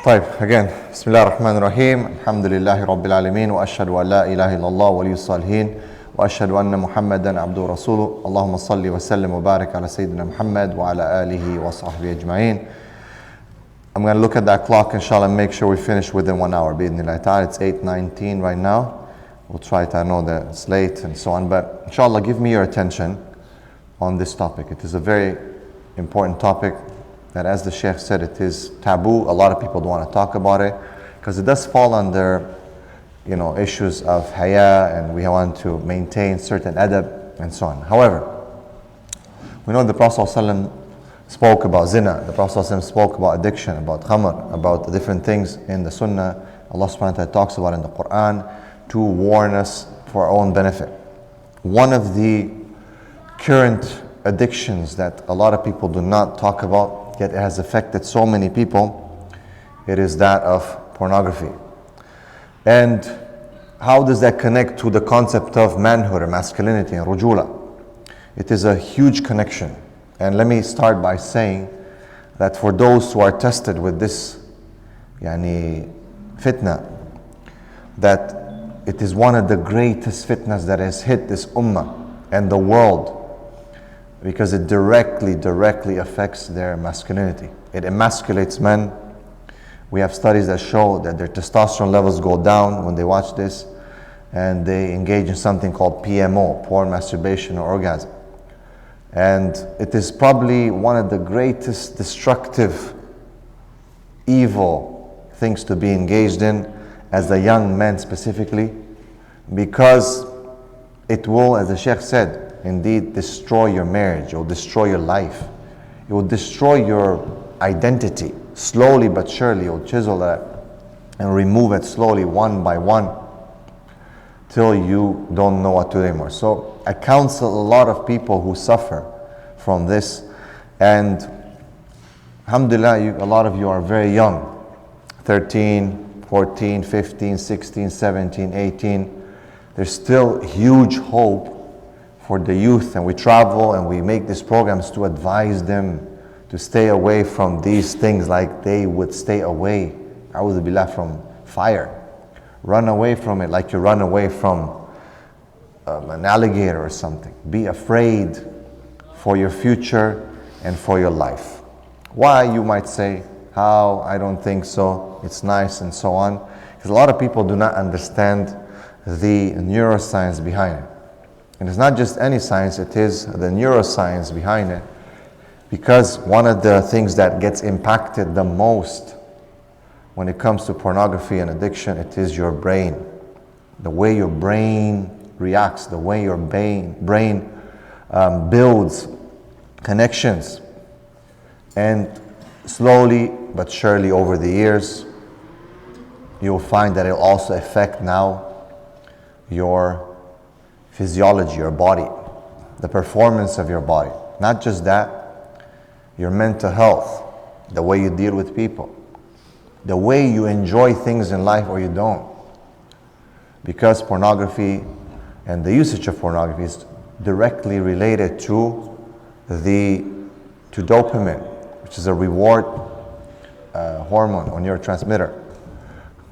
طيب again بسم الله الرحمن الرحيم الحمد لله رب العالمين وأشهد أن لا إله إلا الله ولي الصالحين وأشهد أن محمدا عبده ورسوله اللهم صل وسلم وبارك على سيدنا محمد وعلى آله وصحبه أجمعين. I'm going to look at that clock inshallah and make sure we finish within 1 hour بإذن ta'ala. It's 8:19 right now. We'll try to, I know that it's late and so on, but inshallah give me your attention on this topic. It is a very important topic that, as the Shaikh said, it is taboo. A lot of people don't want to talk about it because it does fall under, issues of haya, and we want to maintain certain adab and so on. However, we know the Prophet ﷺ spoke about zina, the Prophet ﷺ spoke about addiction, about khamr, about the different things in the sunnah. Allah subhanahu wa ta'ala talks about in the Quran to warn us for our own benefit. One of the current addictions that a lot of people do not talk about, yet it has affected so many people, it is that of pornography. And how does that connect to the concept of manhood or masculinity and rujula? It is a huge connection. And let me start by saying that for those who are tested with this fitna, that it is one of the greatest fitnas that has hit this ummah and the world, because it directly affects their masculinity. It emasculates men. We have studies that show that their testosterone levels go down when they watch this, and they engage in something called PMO, porn, masturbation, or orgasm. And it is probably one of the greatest destructive, evil things to be engaged in as the young men specifically, because it will, as the Shaikh said, indeed destroy your marriage. It will destroy your life. It will destroy your identity. Slowly but surely, it will chisel that and remove it slowly, one by one, till you don't know what to do anymore. So I counsel a lot of people who suffer from this, and alhamdulillah, a lot of you are very young, 13, 14, 15, 16, 17, 18. There's still huge hope for the youth, and we travel and we make these programs to advise them to stay away from these things like they would stay away, a'udhu billah, from fire. Run away from it like you run away from an alligator or something. Be afraid for your future and for your life. Why, you might say? How? I don't think so. It's nice and so on. Because a lot of people do not understand the neuroscience behind it. And it's not just any science, it is the neuroscience behind it. Because one of the things that gets impacted the most when it comes to pornography and addiction, it is your brain. The way your brain reacts, the way your brain builds connections. And slowly but surely over the years, you'll find that it'll also affect now your physiology, your body, the performance of your body. Not just that, your mental health, the way you deal with people, the way you enjoy things in life or you don't. Because pornography and the usage of pornography is directly related to dopamine, which is a reward hormone on your transmitter.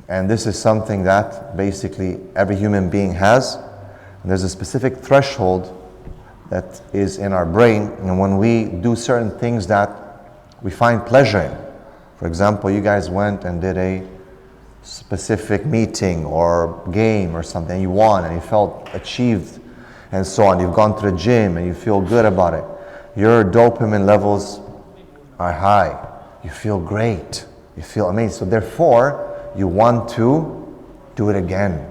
And this is something that basically every human being has. And there's a specific threshold that is in our brain, and when we do certain things that we find pleasure in. For example, you guys went and did a specific meeting or game or something, and you won and you felt achieved and so on. You've gone to the gym and you feel good about it. Your dopamine levels are high. You feel great. You feel amazing. So therefore, you want to do it again.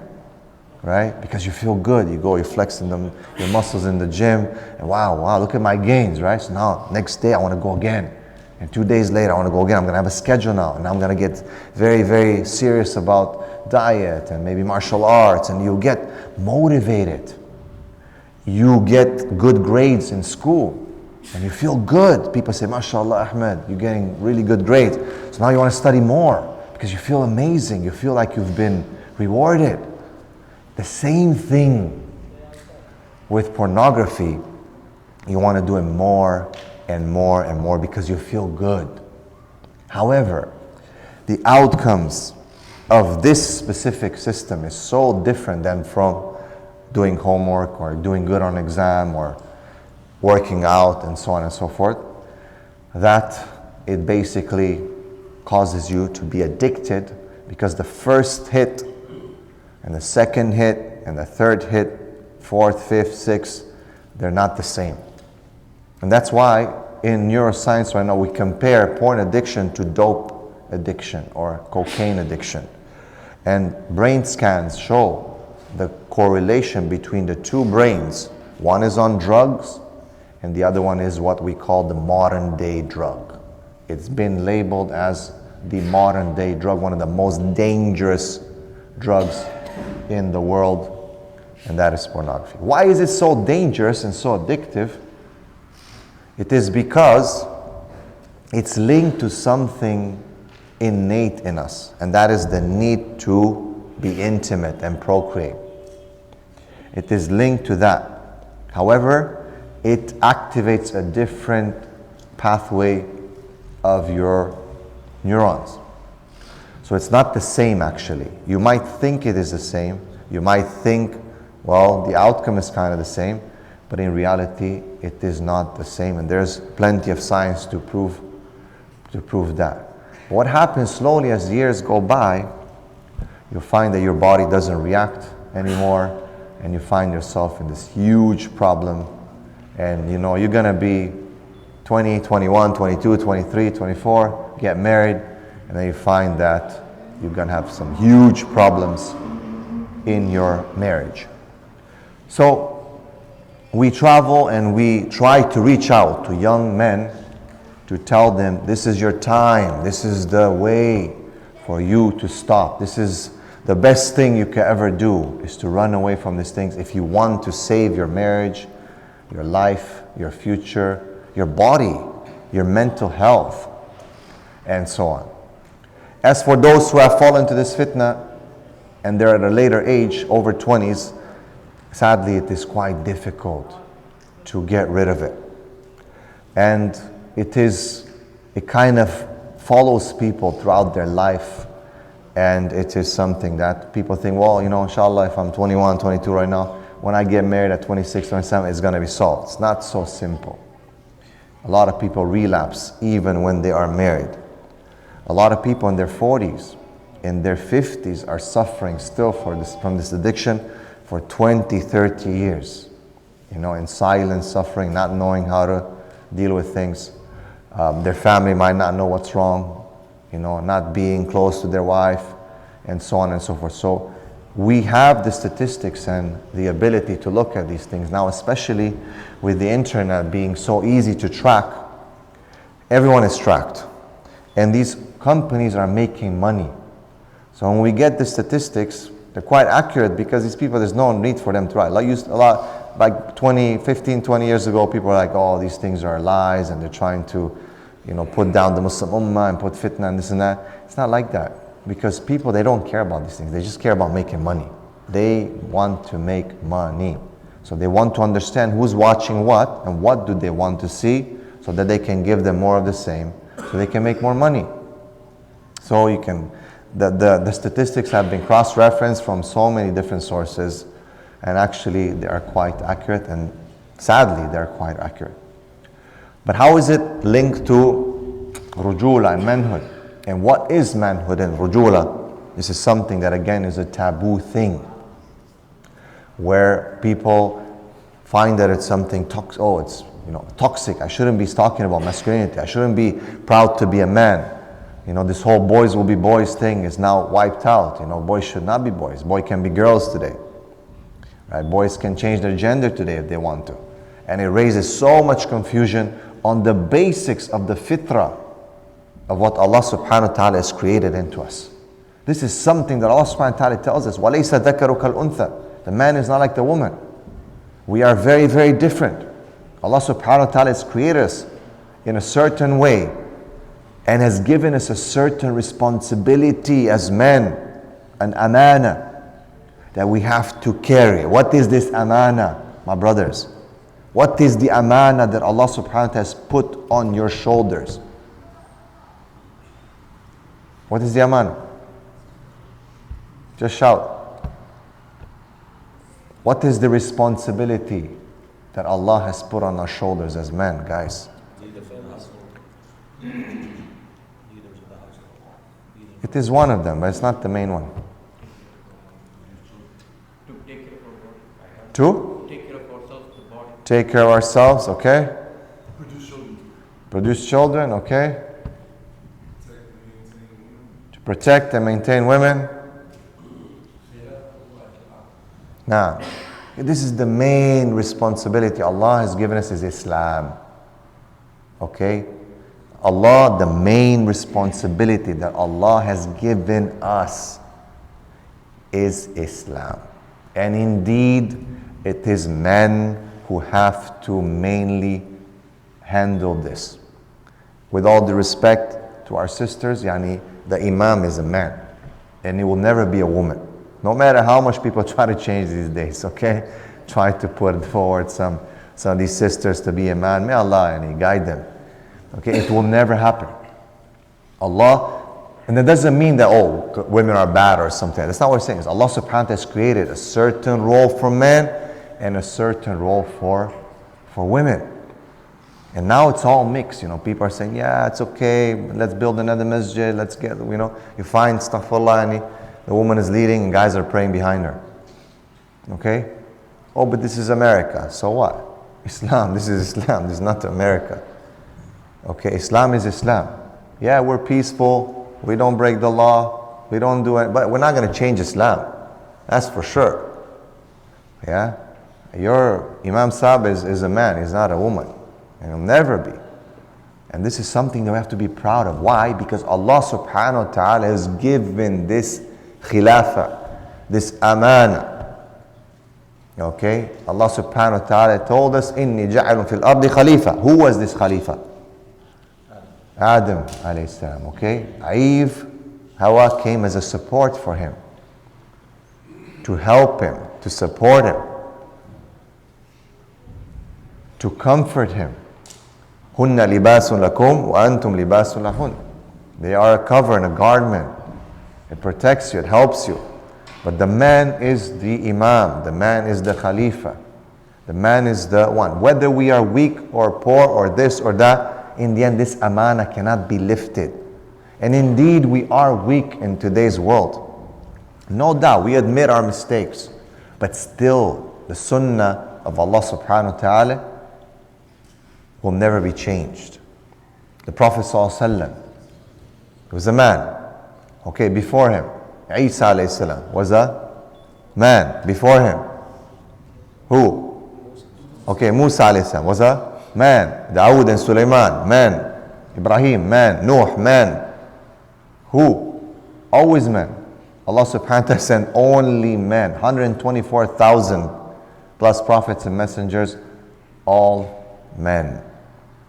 Right? Because you feel good. You go, you flex your muscles in the gym, and wow, look at my gains, right? So now, next day I want to go again. And 2 days later I want to go again. I'm going to have a schedule now, and I'm going to get very, very serious about diet and maybe martial arts, and you get motivated. You get good grades in school, and you feel good. People say, MashaAllah, Ahmed, you're getting really good grades. So now you want to study more because you feel amazing. You feel like you've been rewarded. The same thing with pornography. You want to do it more and more and more because you feel good. However, the outcomes of this specific system is so different than from doing homework or doing good on exam or working out and so on and so forth, that it basically causes you to be addicted, because the first hit and the second hit and the third hit, fourth, fifth, sixth, they're not the same. And that's why in neuroscience right now we compare porn addiction to dope addiction or cocaine addiction. And brain scans show the correlation between the two brains. One is on drugs and the other one is what we call the modern day drug. It's been labeled as the modern day drug, one of the most dangerous drugs in the world, and that is pornography. Why is it so dangerous and so addictive? It is because it's linked to something innate in us, and that is the need to be intimate and procreate. It is linked to that. However, it activates a different pathway of your neurons. So it's not the same actually. You might think it is the same. You might think, well, the outcome is kind of the same, but in reality, it is not the same. And there's plenty of science to prove that. What happens slowly as years go by, you'll find that your body doesn't react anymore, and you find yourself in this huge problem. And you're gonna be 20, 21, 22, 23, 24, get married, and then you find that you're gonna have some huge problems in your marriage. So we travel and we try to reach out to young men to tell them, this is your time, this is the way for you to stop. This is the best thing you can ever do, is to run away from these things if you want to save your marriage, your life, your future, your body, your mental health, and so on. As for those who have fallen to this fitna and they're at a later age, over 20s, sadly it is quite difficult to get rid of it. And it kind of follows people throughout their life, and it is something that people think, well, inshallah, if I'm 21, 22 right now, when I get married at 26, 27, it's going to be solved. It's not so simple. A lot of people relapse even when they are married. A lot of people in their 40s, in their 50s are suffering still from this addiction for 20, 30 years. In silence, suffering, not knowing how to deal with things. Their family might not know what's wrong, not being close to their wife, and so on and so forth. So we have the statistics and the ability to look at these things now, especially with the internet being so easy to track. Everyone is tracked, and these companies are making money. So when we get the statistics, they're quite accurate, because these people, there's no need for them to write. Like 15, 20 years ago, people were like, oh, these things are lies, and they're trying to, put down the Muslim Ummah and put fitna and this and that. It's not like that, because people, they don't care about these things. They just care about making money. They want to make money. So they want to understand who's watching what, and what do they want to see, so that they can give them more of the same, so they can make more money. So the statistics have been cross-referenced from so many different sources, and actually they are quite accurate, and sadly they're quite accurate. But how is it linked to rujula and manhood? And what is manhood and rujula? This is something that again is a taboo thing, where people find that it's something toxic. I shouldn't be talking about masculinity. I shouldn't be proud to be a man. This whole boys will be boys thing is now wiped out. Boys should not be boys. Boys can be girls today. Right? Boys can change their gender today if they want to. And it raises so much confusion on the basics of the fitrah of what Allah subhanahu wa ta'ala has created into us. This is something that Allah subhanahu wa ta'ala tells us, وَلَيْسَ ذَكَرُ كَالْأُنْثَى. The man is not like the woman. We are very, very different. Allah subhanahu wa ta'ala has created us in a certain way, and has given us a certain responsibility as men, an amana that we have to carry. What is this amana, my brothers? What is the amana that Allah subhanahu wa ta'ala has put on your shoulders? What is the amana? Just shout. What is the responsibility that Allah has put on our shoulders as men, guys? It is one of them, but it's not the main one. To take care of ourselves, the body. Take care of ourselves, okay? Produce children, okay? To protect and maintain women. Now, this is the main responsibility Allah has given us is Islam. Okay? Allah, the main responsibility that Allah has given us is Islam. And indeed, it is men who have to mainly handle this. With all due respect to our sisters, the Imam is a man. And he will never be a woman. No matter how much people try to change these days, okay? Try to put forward some of these sisters to be a man. May Allah guide them. Okay, it will never happen. Allah, and that doesn't mean that, women are bad or something. That's not what we're saying. It's Allah subhanahu wa ta'ala has created a certain role for men and a certain role for women. And now it's all mixed. People are saying, yeah, it's okay. Let's build another masjid. Let's get, you find astaghfirullah, the woman is leading and guys are praying behind her. Okay? Oh, but this is America. So what? Islam, this is Islam. This is not America. Okay, Islam is Islam. Yeah, we're peaceful. We don't break the law. We don't do it. But we're not going to change Islam. That's for sure. Yeah? Your Imam Sahib is a man. He's not a woman. And he'll never be. And this is something that we have to be proud of. Why? Because Allah subhanahu wa ta'ala has given this khilafah, this amana. Okay? Allah subhanahu wa ta'ala told us, إِنِّي جَعَلٌ فِي الْأَرْضِ khalifa. Who was this khalifa? Adam alayhi salam. Okay? Eve, Hawa came as a support for him. To help him, to support him, to comfort him. هُنَّ لِبَاسٌ لَكُمْ وَأَنْتُمْ لِبَاسٌ لَهُنْ. They are a cover and a garment. It protects you, it helps you. But the man is the imam, the man is the khalifa. The man is the one. Whether we are weak or poor or this or that, in the end this amana cannot be lifted. And indeed we are weak in today's world. No doubt, we admit our mistakes. But still, the sunnah of Allah subhanahu wa ta'ala will never be changed. The Prophet ﷺ was a man. Okay, before him, Isa alayhi salam was a man. Before him, who? Okay, Musa alayhi salam was a man. Dawood and Sulaiman, man. Ibrahim, man. Nuh, man. Who? Always men. Allah subhanahu wa ta'ala sent only men. 124,000 plus prophets and messengers, all men.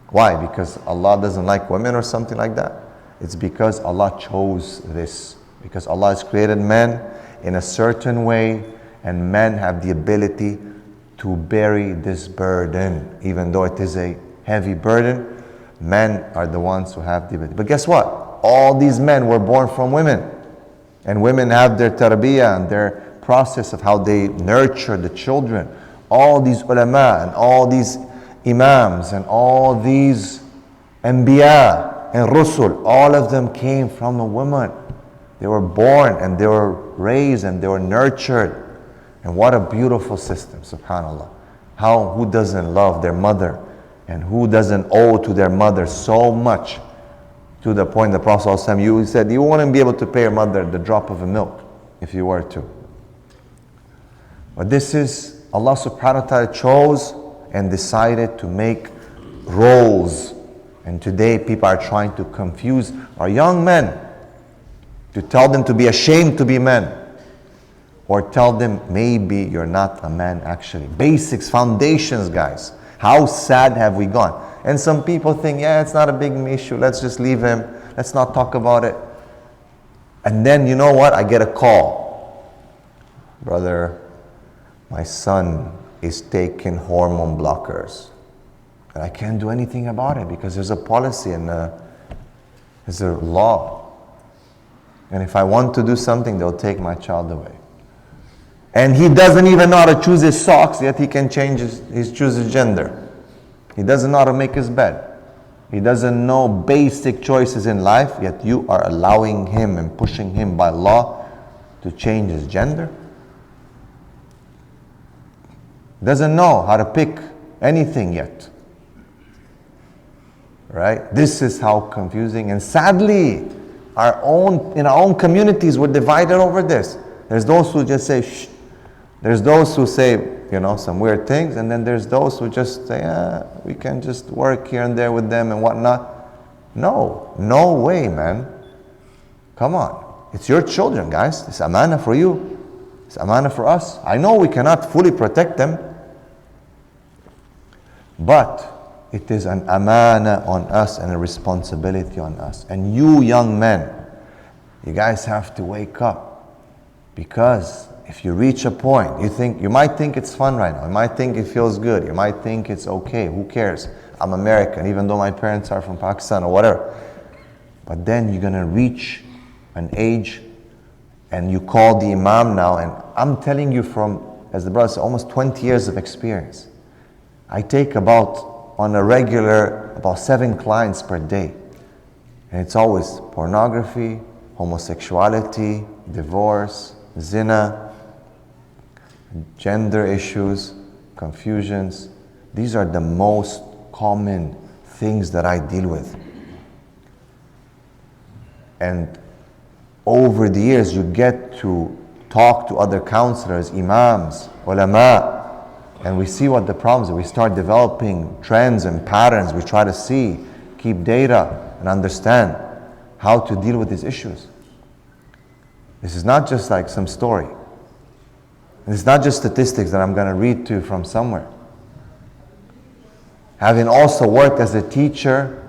Why? Because Allah doesn't like women or something like that? It's because Allah chose this. Because Allah has created men in a certain way, and men have the ability to bear this burden. Even though it is a heavy burden, men are the ones who have the ability. But guess what? All these men were born from women. And women have their tarbiyah and their process of how they nurture the children. All these ulama and all these imams and all these anbiya and rusul, all of them came from a woman. They were born and they were raised and they were nurtured. And what a beautiful system, subhanAllah. Who doesn't love their mother and who doesn't owe to their mother so much, to the point the Prophet ﷺ, you said you wouldn't be able to pay your mother the drop of a milk if you were to. But this is, Allah subhanahu wa ta'ala chose and decided to make roles. And today people are trying to confuse our young men, to tell them to be ashamed to be men, or tell them maybe you're not a man actually. Basics, foundations, guys. How sad have we gone? And some people think, yeah, it's not a big issue. Let's just leave him. Let's not talk about it. And then, you know what? I get a call. Brother, my son is taking hormone blockers. And I can't do anything about it because there's a policy and there's a law. And if I want to do something, they'll take my child away. And he doesn't even know how to choose his socks, yet he can choose his gender. He doesn't know how to make his bed. He doesn't know basic choices in life, yet you are allowing him and pushing him by law to change his gender. Doesn't know how to pick anything yet. Right? This is how confusing. And sadly, in our own communities, we're divided over this. There's those who just say, shh. There's those who say, some weird things. And then there's those who just say, we can just work here and there with them and whatnot. No way, man. Come on. It's your children, guys. It's amana for you. It's amana for us. I know we cannot fully protect them. But it is an amana on us and a responsibility on us. And you young men, you guys have to wake up. Because if you reach a point, you might think it's fun right now. You might think it feels good. You might think it's okay. Who cares? I'm American, even though my parents are from Pakistan or whatever. But then you're going to reach an age and you call the imam now. And I'm telling you from, as the brother said, almost 20 years of experience. I take on a regular, about 7 clients per day. And it's always pornography, homosexuality, divorce, zina, gender issues, confusions. These are the most common things that I deal with. And over the years, you get to talk to other counselors, imams, ulama, and we see what the problems are. We start developing trends and patterns. We try to keep data and understand how to deal with these issues. This is not just like some story. It's not just statistics that I'm going to read to you from somewhere. Having also worked as a teacher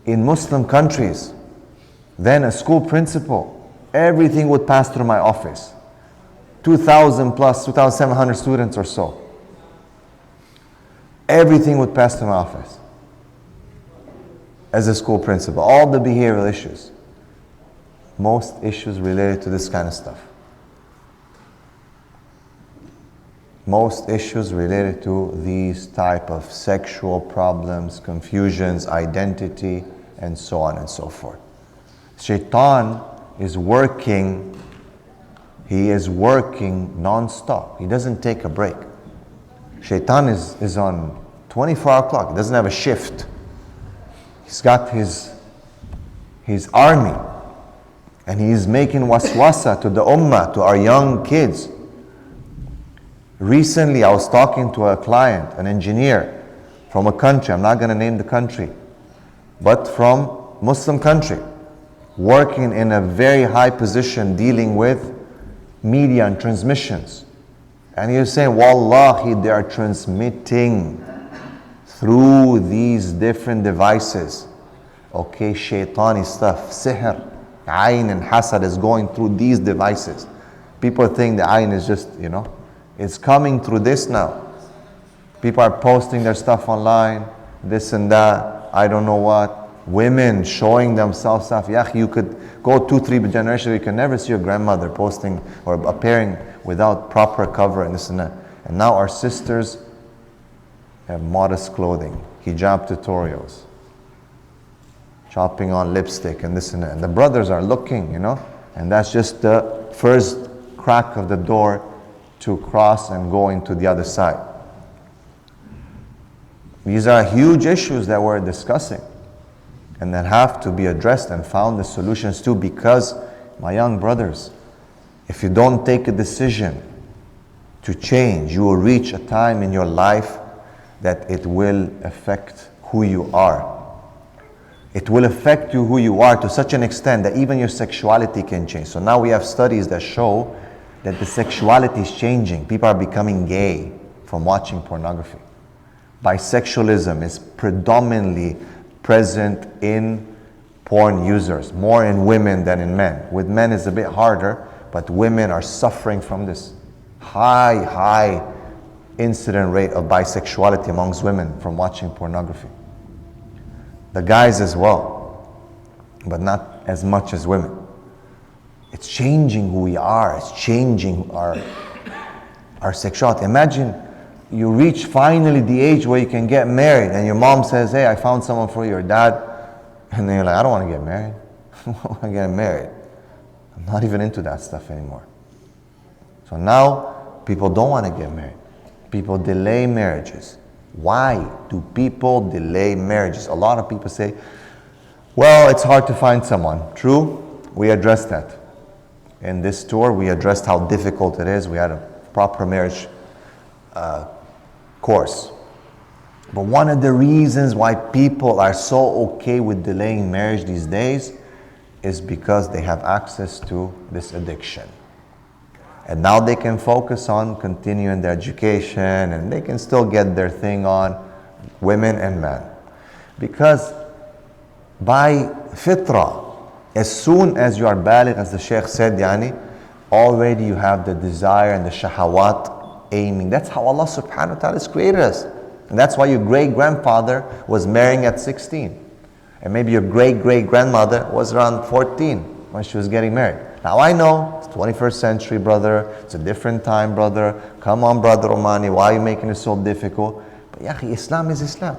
in Muslim countries, then a school principal, everything would pass through my office. 2,000 plus, 2,700 students or so. Everything would pass through my office as a school principal. All the behavioral issues. Most issues related to this kind of stuff. Most issues related to these type of sexual problems, confusions, identity, and so on and so forth. Shaitan is working, he is working non-stop. He doesn't take a break. Shaitan is on 24-hour clock. He doesn't have a shift. He's got his army. And he is making waswasa to the ummah, to our young kids. Recently, I was talking to a client, an engineer from a country, I'm not going to name the country, but from Muslim country, working in a very high position dealing with media and transmissions. And he was saying, Wallahi, they are transmitting through these different devices. Okay, shaitani stuff, sihr, ayn and hasad is going through these devices. People think the ayn is just, it's coming through this now. People are posting their stuff online, this and that, I don't know what. Women showing themselves stuff. You could go 2-3 generations, you can never see your grandmother posting or appearing without proper cover and this and that. And now our sisters have modest clothing, hijab tutorials, chopping on lipstick and this and that. And the brothers are looking, and that's just the first crack of the door to cross and go into the other side. These are huge issues that we're discussing and that have to be addressed and found the solutions to, because, my young brothers, if you don't take a decision to change, you will reach a time in your life that it will affect who you are. It will affect you who you are to such an extent that even your sexuality can change. So now we have studies that show that the sexuality is changing. People are becoming gay from watching pornography. Bisexualism is predominantly present in porn users, more in women than in men. With men it's a bit harder, but women are suffering from this high incident rate of bisexuality amongst women from watching pornography. The guys as well, but not as much as women. It's changing who we are. It's changing our sexuality. Imagine you reach finally the age where you can get married and your mom says, hey, I found someone for your dad. And then you're like, I don't want to get married. I want to get married. I'm not even into that stuff anymore. So now people don't want to get married. People delay marriages. Why do people delay marriages? A lot of people say, well, it's hard to find someone. True, we addressed that. In this tour, we addressed how difficult it is. We had a proper marriage course. But one of the reasons why people are so okay with delaying marriage these days is because they have access to this addiction. And now they can focus on continuing their education and they can still get their thing on, women and men. Because by fitrah, as soon as you are baligh, as the Shaykh said, already you have the desire and the shahawat aiming. That's how Allah subhanahu wa ta'ala has created us. And that's why your great-grandfather was marrying at 16. And maybe your great-great-grandmother was around 14 when she was getting married. Now I know, it's 21st century, brother. It's a different time, brother. Come on, brother Romaani, why are you making it so difficult? But ya akhi, Islam is Islam.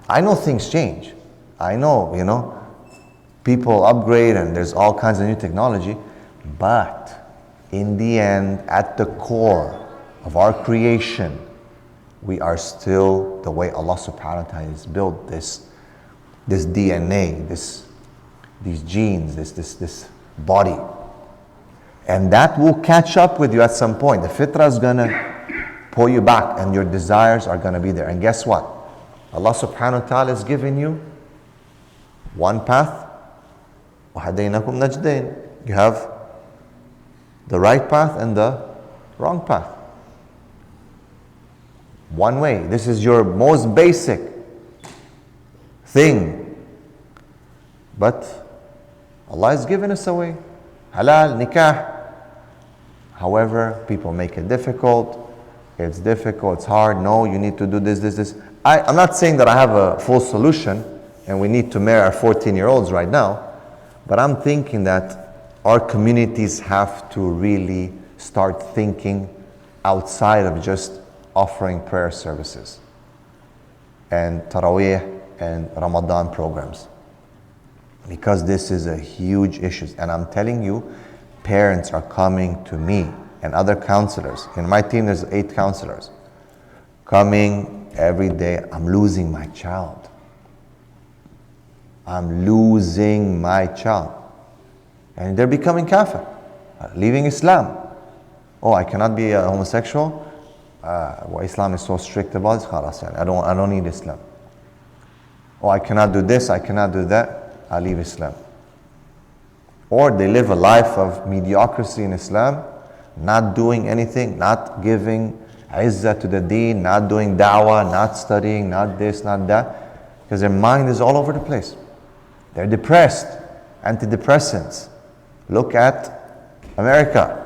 I know things change. I know, people upgrade and there's all kinds of new technology. But in the end, at the core of our creation, we are still the way Allah subhanahu wa ta'ala has built this DNA, these genes, this body. And that will catch up with you at some point. The fitrah is going to pull you back and your desires are going to be there. And guess what? Allah subhanahu wa ta'ala has given you one path. وَهَدَيْنَكُمْ نَجْدَيْنِ. You have the right path and the wrong path. One way. This is your most basic thing. But Allah has given us a way. Halal, nikah. However, people make it difficult. It's difficult, it's hard. No, you need to do this. I'm not saying that I have a full solution and we need to marry our 14-year-olds right now. But I'm thinking that our communities have to really start thinking outside of just offering prayer services and Taraweeh and Ramadan programs. Because this is a huge issue. And I'm telling you, parents are coming to me and other counselors. In my team, there's 8 counselors. Coming every day, I'm losing my child. I'm losing my child. And they're becoming kafir, leaving Islam. Oh, I cannot be a homosexual? Well, Islam is so strict about it. I don't need Islam. Oh, I cannot do this, I cannot do that. I leave Islam. Or they live a life of mediocrity in Islam, not doing anything, not giving izzah to the deen, not doing dawa, not studying, not this, not that, because their mind is all over the place. They're depressed, antidepressants. Look at America.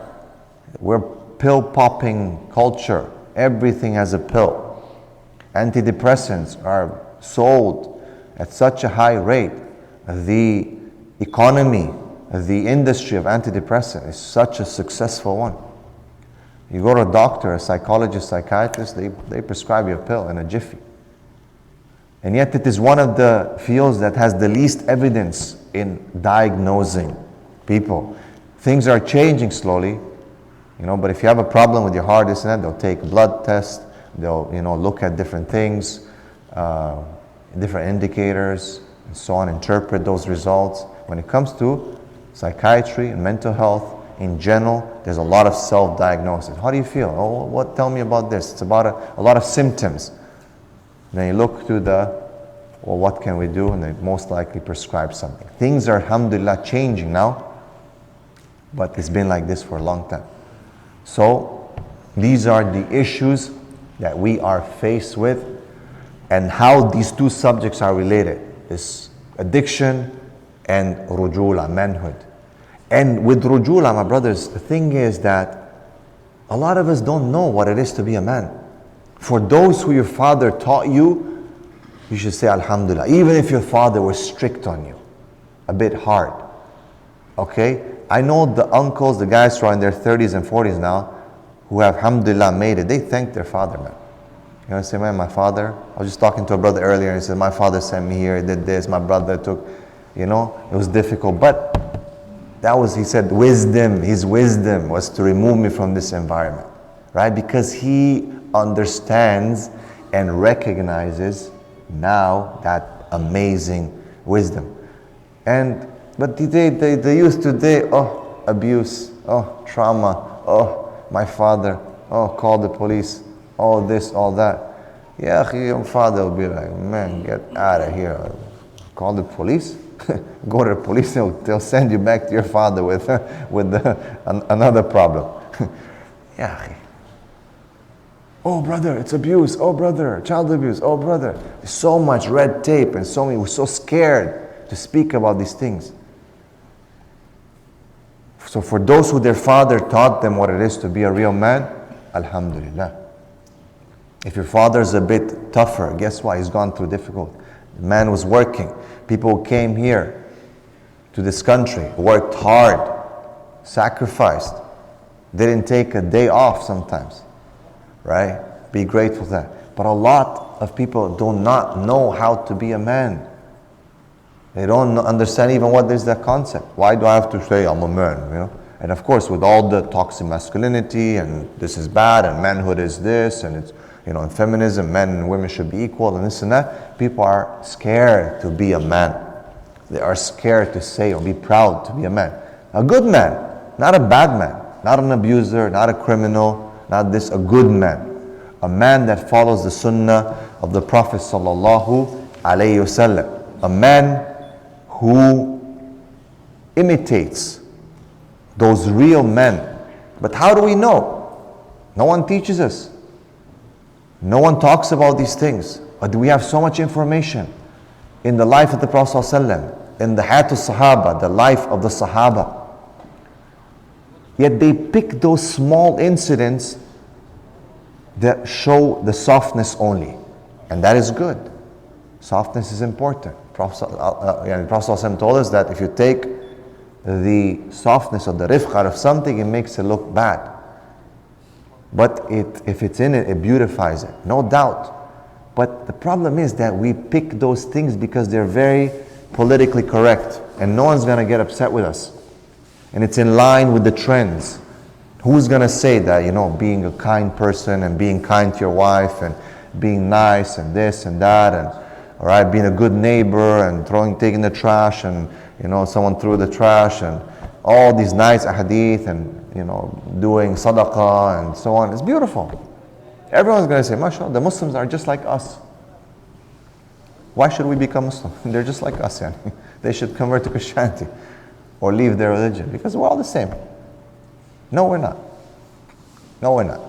We're pill-popping culture. Everything has a pill. Antidepressants are sold at such a high rate. The economy, the industry of antidepressant is such a successful one. You go to a doctor, a psychologist, psychiatrist, they prescribe you a pill in a jiffy. And yet it is one of the fields that has the least evidence in diagnosing people. Things are changing slowly, but if you have a problem with your heart, this and that, they'll take blood tests, they'll look at different things, different indicators, and so on, interpret those results. When it comes to psychiatry and mental health in general, there's a lot of self-diagnosis. How do you feel? Oh, tell me about this. It's about a lot of symptoms. Then you look to what can we do? And they most likely prescribe something. Things are, alhamdulillah, changing now, but it's been like this for a long time. So these are the issues that we are faced with and how these two subjects are related. This addiction and rujula, manhood. And with rujula, my brothers, the thing is that a lot of us don't know what it is to be a man. For those who your father taught you, you should say alhamdulillah. Even if your father was strict on you, a bit hard. Okay? I know the uncles, the guys who are in their 30s and 40s now, who have, alhamdulillah, made it, they thank their father, man. You know, say, man, my father, I was just talking to a brother earlier, and he said, my father sent me here, he did this, my brother took, you know, it was difficult. But that was, he said, wisdom, his wisdom was to remove me from this environment, right? Because he understands and recognizes now that amazing wisdom. But the youth today, oh, abuse, oh, trauma, oh, my father, oh, call the police, oh, this, all that. Yeah, your father will be like, man, get out of here. Call the police? Go to the police, they'll send you back to your father with another problem. Yeah. Oh, brother, it's abuse. Oh, brother, child abuse. Oh, brother. There's so much red tape and we're so scared to speak about these things. So for those who their father taught them what it is to be a real man, alhamdulillah. If your father's a bit tougher, guess what? He's gone through difficult. The man was working. People came here to this country, worked hard, sacrificed, didn't take a day off sometimes, right? Be grateful for that. But a lot of people do not know how to be a man. They don't understand even what is that concept. Why do I have to say I'm a man, you know? And of course, with all the toxic masculinity and this is bad and manhood is this and it's, you know, in feminism, men and women should be equal and this and that. People are scared to be a man. They are scared to say or be proud to be a man. A good man, not a bad man, not an abuser, not a criminal, not this, a good man. A man that follows the sunnah of the Prophet sallallahu alayhi wasallam. A man who imitates those real men. But how do we know? No one teaches us. No one talks about these things. But we have so much information in the life of the Prophet ﷺ, in the Hayat al-Sahaba, the life of the Sahaba. Yet they pick those small incidents that show the softness only. And that is good. Softness is important. The Prophet ﷺ told us that if you take the softness or the rifq out of something, it makes it look bad. But if it's in it, it beautifies it, no doubt. But the problem is that we pick those things because they're very politically correct and no one's going to get upset with us. And it's in line with the trends. Who's going to say that, you know, being a kind person and being kind to your wife and being nice and this and that and, all right, being a good neighbor and taking the trash and, you know, someone threw the trash and all these nice ahadith and, you know, doing sadaqah and so on. It's beautiful. Everyone's going to say, mashallah, the Muslims are just like us. Why should we become Muslim? They're just like us. Yani. They should convert to Christianity or leave their religion because we're all the same. No, we're not. No, we're not.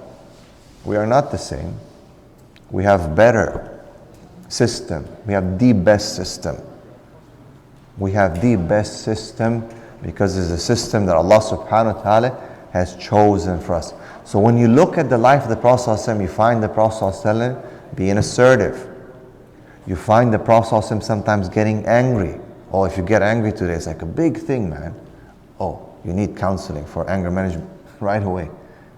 We are not the same. We have better system. We have the best system. We have the best system because it's a system that Allah subhanahu wa ta'ala has chosen for us. So when you look at the life of the Prophet ﷺ, you find the Prophet ﷺ being assertive. You find the Prophet ﷺ sometimes getting angry. Oh, if you get angry today, it's like a big thing, man. Oh, you need counseling for anger management right away.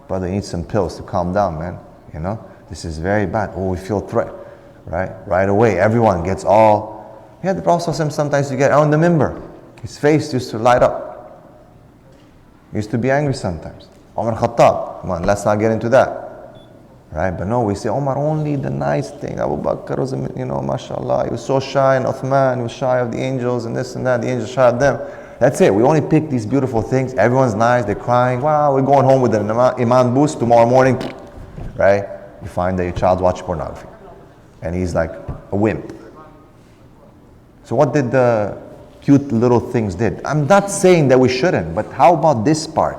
Brother, you need some pills to calm down, man. You know, this is very bad. Oh, we feel threat, right? Right away, everyone gets all. Yeah, the Prophet ﷺ sometimes you get on the minbar. His face used to light up. He used to be angry sometimes. Umar Khattab, come on, let's not get into that. Right? But no, we say Umar only the nice thing. Abu Bakr was, you know, mashallah, he was so shy, and Uthman, he was shy of the angels and this and that, the angels shy of them. That's it. We only pick these beautiful things. Everyone's nice, they're crying. Wow, we're going home with an Iman boost tomorrow morning. Right? You find that your child's watching pornography. And he's like a wimp. So what did the cute little things did? I'm not saying that we shouldn't, but how about this part?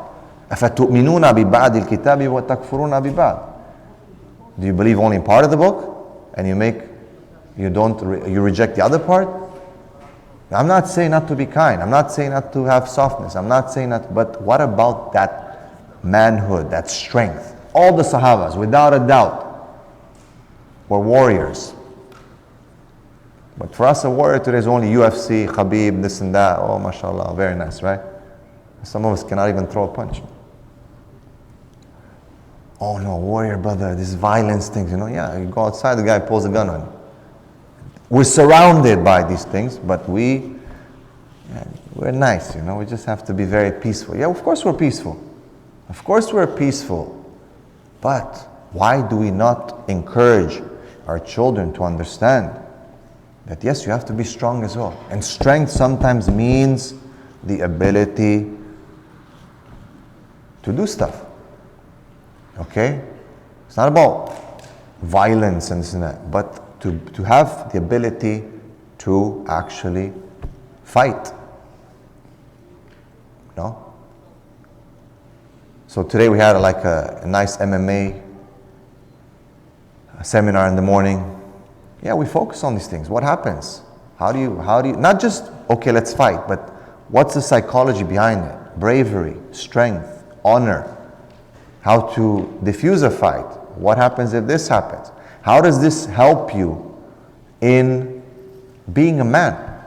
أَفَتُؤْمِنُونَ بِبَعْدِ الْكِتَابِ وَتَكْفُرُونَ بِبَعْدِ. Do you believe only part of the book and you reject the other part? I'm not saying not to be kind. I'm not saying not to have softness. I'm not saying not, but what about that manhood, that strength? All the Sahabas, without a doubt, were warriors. But for us, a warrior today is only UFC, Khabib, this and that. Oh, mashallah, very nice, right? Some of us cannot even throw a punch. Oh no, warrior brother, this violence things, yeah, you go outside, the guy pulls a gun on you. We're surrounded by these things, but we're nice, we just have to be very peaceful. Yeah, of course we're peaceful. Of course we're peaceful. But why do we not encourage our children to understand that yes, you have to be strong as well. And strength sometimes means the ability to do stuff. Okay? It's not about violence and this and that, but to have the ability to actually fight. No? So today we had a nice MMA seminar in the morning. Yeah, we focus on these things. What happens? How do you, not just, okay, let's fight, but what's the psychology behind it? Bravery, strength, honor. How to diffuse a fight. What happens if this happens? How does this help you in being a man?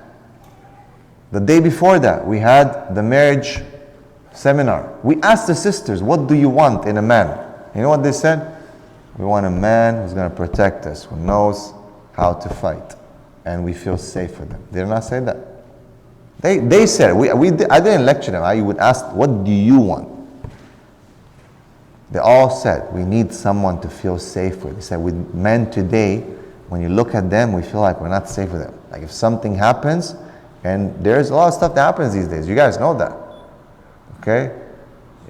The day before that, we had the marriage seminar. We asked the sisters, what do you want in a man? You know what they said? We want a man who's going to protect us, who knows how to fight, and we feel safe with them. They did not say that. They said, I didn't lecture them. I would ask, what do you want? They all said, we need someone to feel safe with. They said, with men today, when you look at them, we feel like we're not safe with them. Like if something happens, and there's a lot of stuff that happens these days. You guys know that. Okay?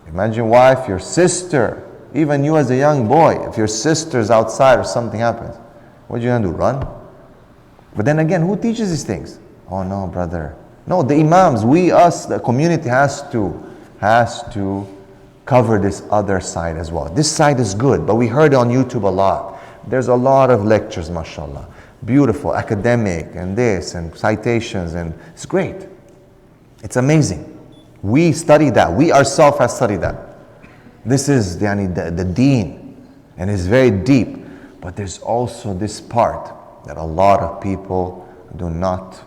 Imagine wife, your sister, even you as a young boy, if your sister's outside or something happens, what are you going to do, run? But then again, who teaches these things? Oh no, brother. No, the imams, the community has to cover this other side as well. This side is good, but we heard on YouTube a lot. There's a lot of lectures, mashallah. Beautiful, academic, and this, and citations, and it's great. It's amazing. We study that. We ourselves have studied that. This is the deen, and it's very deep. But there's also this part that a lot of people do not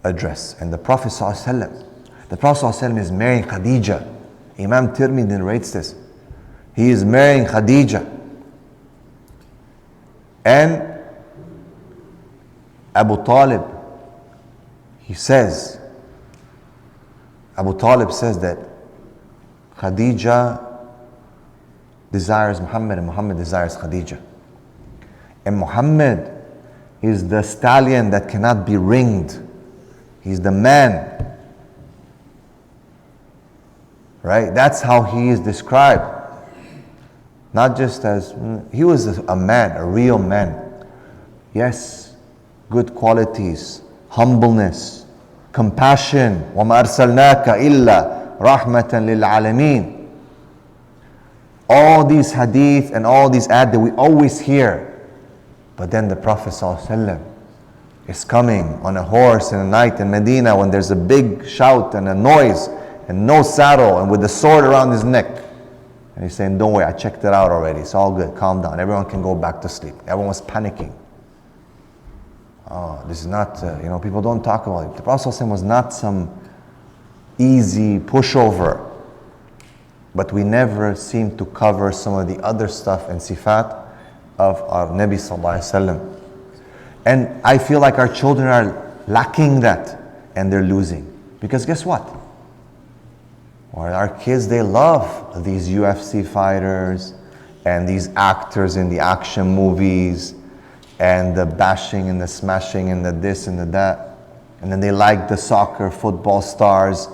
address. And the Prophet ﷺ is marrying Khadija. Imam Tirmidhi narrates this. He is marrying Khadija. And Abu Talib says that Khadija desires Muhammad and Muhammad desires Khadija. And Muhammad is the stallion that cannot be ringed. He's the man. Right? That's how he is described. Not just as, he was a man, a real man. Yes, good qualities, humbleness, compassion. وَمَا أَرْسَلْنَاكَ إِلَّا رَحْمَةً لِلْعَالَمِينَ. All these hadith and all these ayat that we always hear. But then the Prophet ﷺ is coming on a horse in the night in Medina when there's a big shout and a noise and no saddle and with the sword around his neck. And he's saying, don't worry, I checked it out already. It's all good, calm down. Everyone can go back to sleep. Everyone was panicking. Oh, this is not, people don't talk about it. The Prophet ﷺ was not some easy pushover. But we never seem to cover some of the other stuff and sifat of our Nabi Sallallahu Alaihi Wasallam. And I feel like our children are lacking that and they're losing. Because guess what? Well, our kids, they love these UFC fighters and these actors in the action movies and the bashing and the smashing and the this and the that. And then they like the soccer, football stars.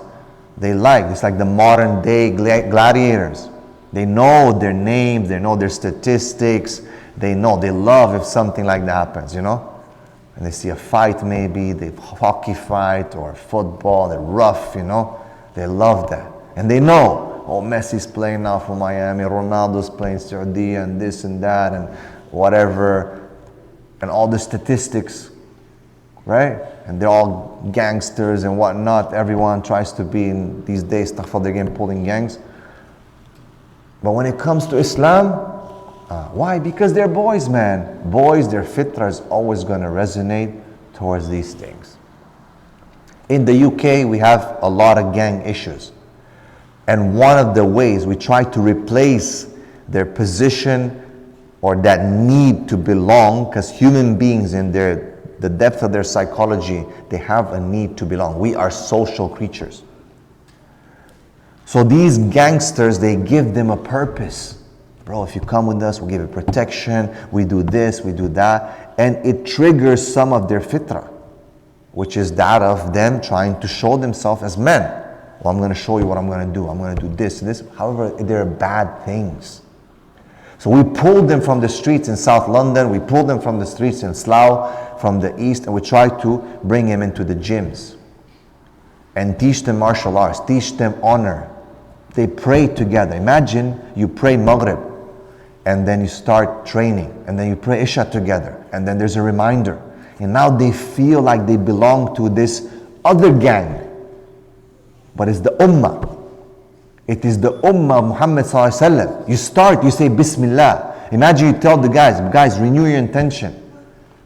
It's like the modern day gladiators. They know their names, they know their statistics, they love if something like that happens, And they see a fight maybe, the hockey fight or football, they're rough, They love that. And they know, Messi's playing now for Miami, Ronaldo's playing Saudi and this and that and whatever, and all the statistics, right? And they're all gangsters and whatnot. Everyone tries to be in these days, they're getting pulled in gangs. But when it comes to Islam, why? Because they're boys, man. Boys, their fitrah is always going to resonate towards these things. In the UK, we have a lot of gang issues. And one of the ways we try to replace their position or that need to belong, because human beings in the depth of their psychology, they have a need to belong. We are social creatures. So these gangsters, they give them a purpose. Bro, if you come with us, we'll give you protection, we do this, we do that. And it triggers some of their fitrah, which is that of them trying to show themselves as men. Well, I'm going to show you what I'm going to do. I'm going to do this. However, they're bad things. So we pulled them from the streets in South London. We pulled them from the streets in Slough, from the east, and we tried to bring them into the gyms and teach them martial arts, teach them honor. They pray together. Imagine you pray Maghrib, and then you start training, and then you pray Isha together, and then there's a reminder. And now they feel like they belong to this other gang. But it's the Ummah. It is the Ummah of Muhammad sallallahu alaihi wasallam. You start, you say Bismillah. Imagine you tell the guys, renew your intention.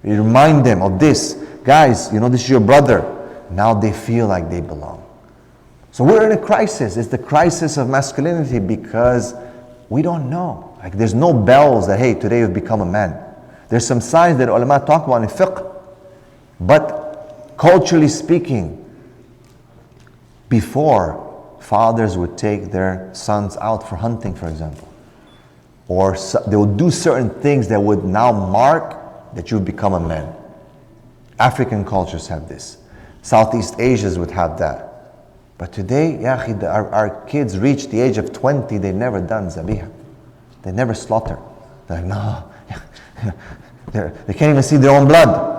You remind them of this. Guys, this is your brother. Now they feel like they belong. So we're in a crisis. It's the crisis of masculinity because we don't know. Like there's no bells that, hey, today you've become a man. There's some signs that ulama talk about in fiqh. But culturally speaking, before, fathers would take their sons out for hunting, for example. Or they would do certain things that would now mark that you become a man. African cultures have this. Southeast Asians would have that. But today, our kids reach the age of 20, they've never done zabiha. They never slaughter. They're like, no. They can't even see their own blood.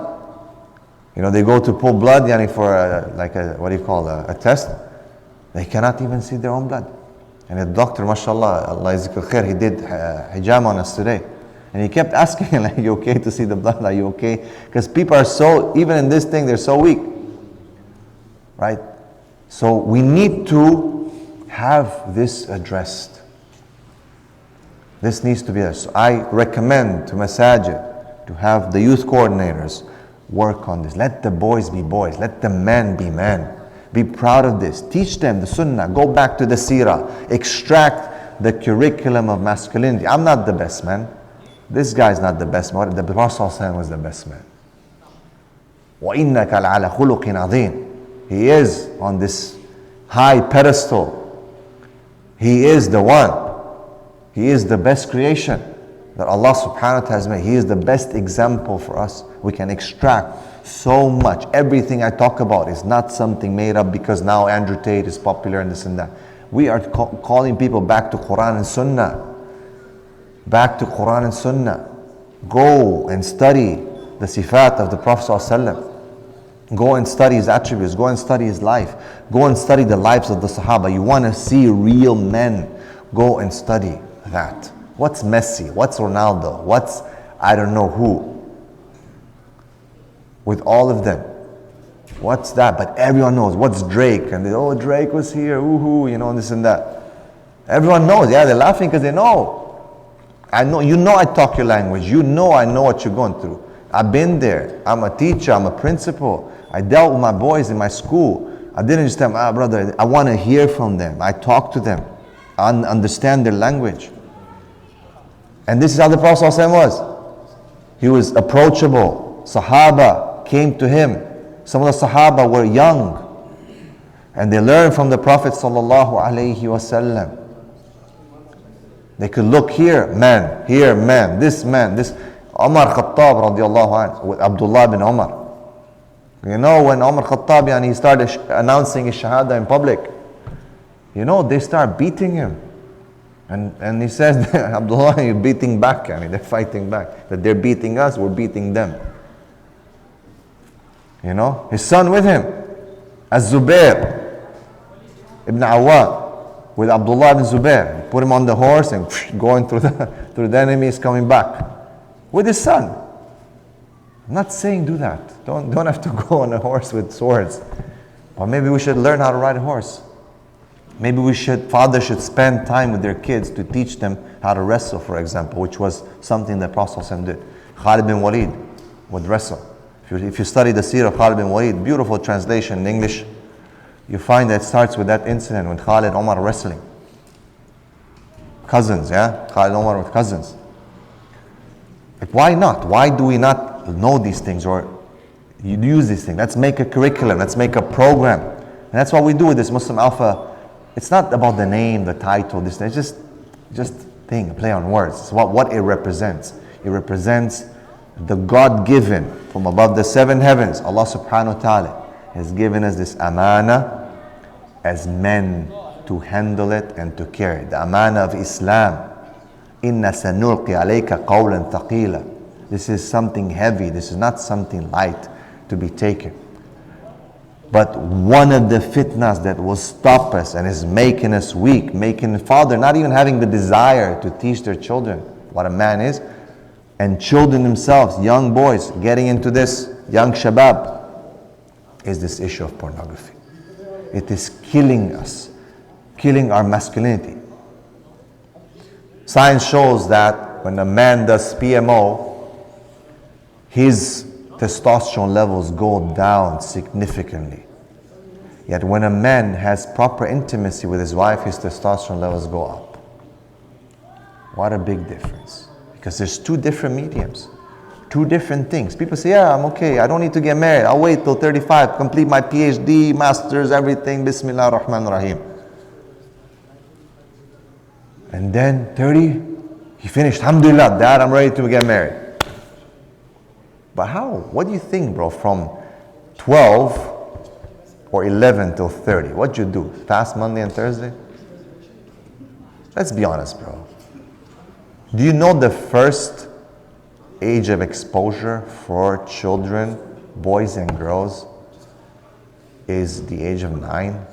They go to pull blood for a test. They cannot even see their own blood. And the doctor, mashallah, Allah yazikul khair, he did hijama on us today. And he kept asking, like, you okay to see the blood? Are you okay? Because people are so, even in this thing, they're so weak. Right? So we need to have this addressed. This needs to be addressed. So I recommend to masajid to have the youth coordinators work on this. Let the boys be boys. Let the men be men. Be proud of this. Teach them the sunnah. Go back to the seerah. Extract the curriculum of masculinity. I'm not the best man. This guy is not the best man. The Prophet was the best man. وَإِنَّكَ لَعَلَى خُلُقٍ عَظِيمٍ. He is on this high pedestal. He is the one. He is the best creation that Allah subhanahu wa ta'ala has made. He is the best example for us. We can extract so much. Everything I talk about is not something made up because now Andrew Tate is popular and this and that. We are calling people back to Quran and Sunnah. Back to Quran and Sunnah. Go and study the sifat of the Prophet ﷺ. Go and study his attributes. Go and study his life. Go and study the lives of the Sahaba. You want to see real men. Go and study that. What's Messi? What's Ronaldo? What's I don't know who? With all of them. What's that? But everyone knows. What's Drake? And they, Drake was here. Ooh, this and that. Everyone knows. Yeah, they're laughing because they know. I know. I talk your language. I know what you're going through. I've been there. I'm a teacher. I'm a principal. I dealt with my boys in my school. I didn't just tell them, brother, I want to hear from them. I talk to them. I understand their language. And this is how the Prophet ﷺ was. He was approachable. Sahaba came to him. Some of the Sahaba were young. And they learned from the Prophet ﷺ. They could look here, man, this man, this. Umar Khattab radiallahu anhu with Abdullah bin Umar. When Umar Khattab he started announcing his shahada in public, they start beating him. And he says, Abdullah, you're beating back. They're fighting back. That they're beating us, we're beating them. His son with him, Az-Zubair ibn Awwam with Abdullah ibn Zubair. Put him on the horse and going through the enemies coming back. With his son. I'm not saying do that. Don't have to go on a horse with swords. Or maybe we should learn how to ride a horse. Maybe fathers should spend time with their kids to teach them how to wrestle, for example, which was something that Prophet ﷺ did. Khalid bin Walid would wrestle. If you study the seerah of Khalid bin Walid, beautiful translation in English. You find that it starts with that incident when Khalid and Omar wrestling. Cousins, yeah? Khalid and Omar with cousins. Like, why not? Why do we not know these things or use these things? Let's make a curriculum. Let's make a program. And that's what we do with this Muslim Alpha. It's not about the name, the title, this. It's just thing, play on words. It's what it represents. It represents the God-given from above the seven heavens. Allah subhanahu wa ta'ala has given us this amana as men to handle it and to carry. The amana of Islam. Inna sanulqi alayka qawlan thaqila. This is something heavy. This is not something light to be taken. But one of the fitnas that will stop us and is making us weak, making the father not even having the desire to teach their children what a man is, and children themselves, young boys, getting into this, young shabab, is this issue of pornography. It is killing us, killing our masculinity. Science shows that when a man does PMO, his testosterone levels go down significantly. Yet when a man has proper intimacy with his wife, his testosterone levels go up. What a big difference. Because there's two different mediums, two different things. People say, yeah, I'm okay, I don't need to get married. I'll wait till 35, complete my PhD, masters, everything, Bismillah ar-Rahman ar-Rahim. And then 30, he finished, alhamdulillah, Dad, I'm ready to get married. But how? What do you think, bro, from 12 or 11 till 30? What'd you do? Fast Monday and Thursday? Let's be honest, bro. Do you know the first age of exposure for children, boys and girls, is the age of 9?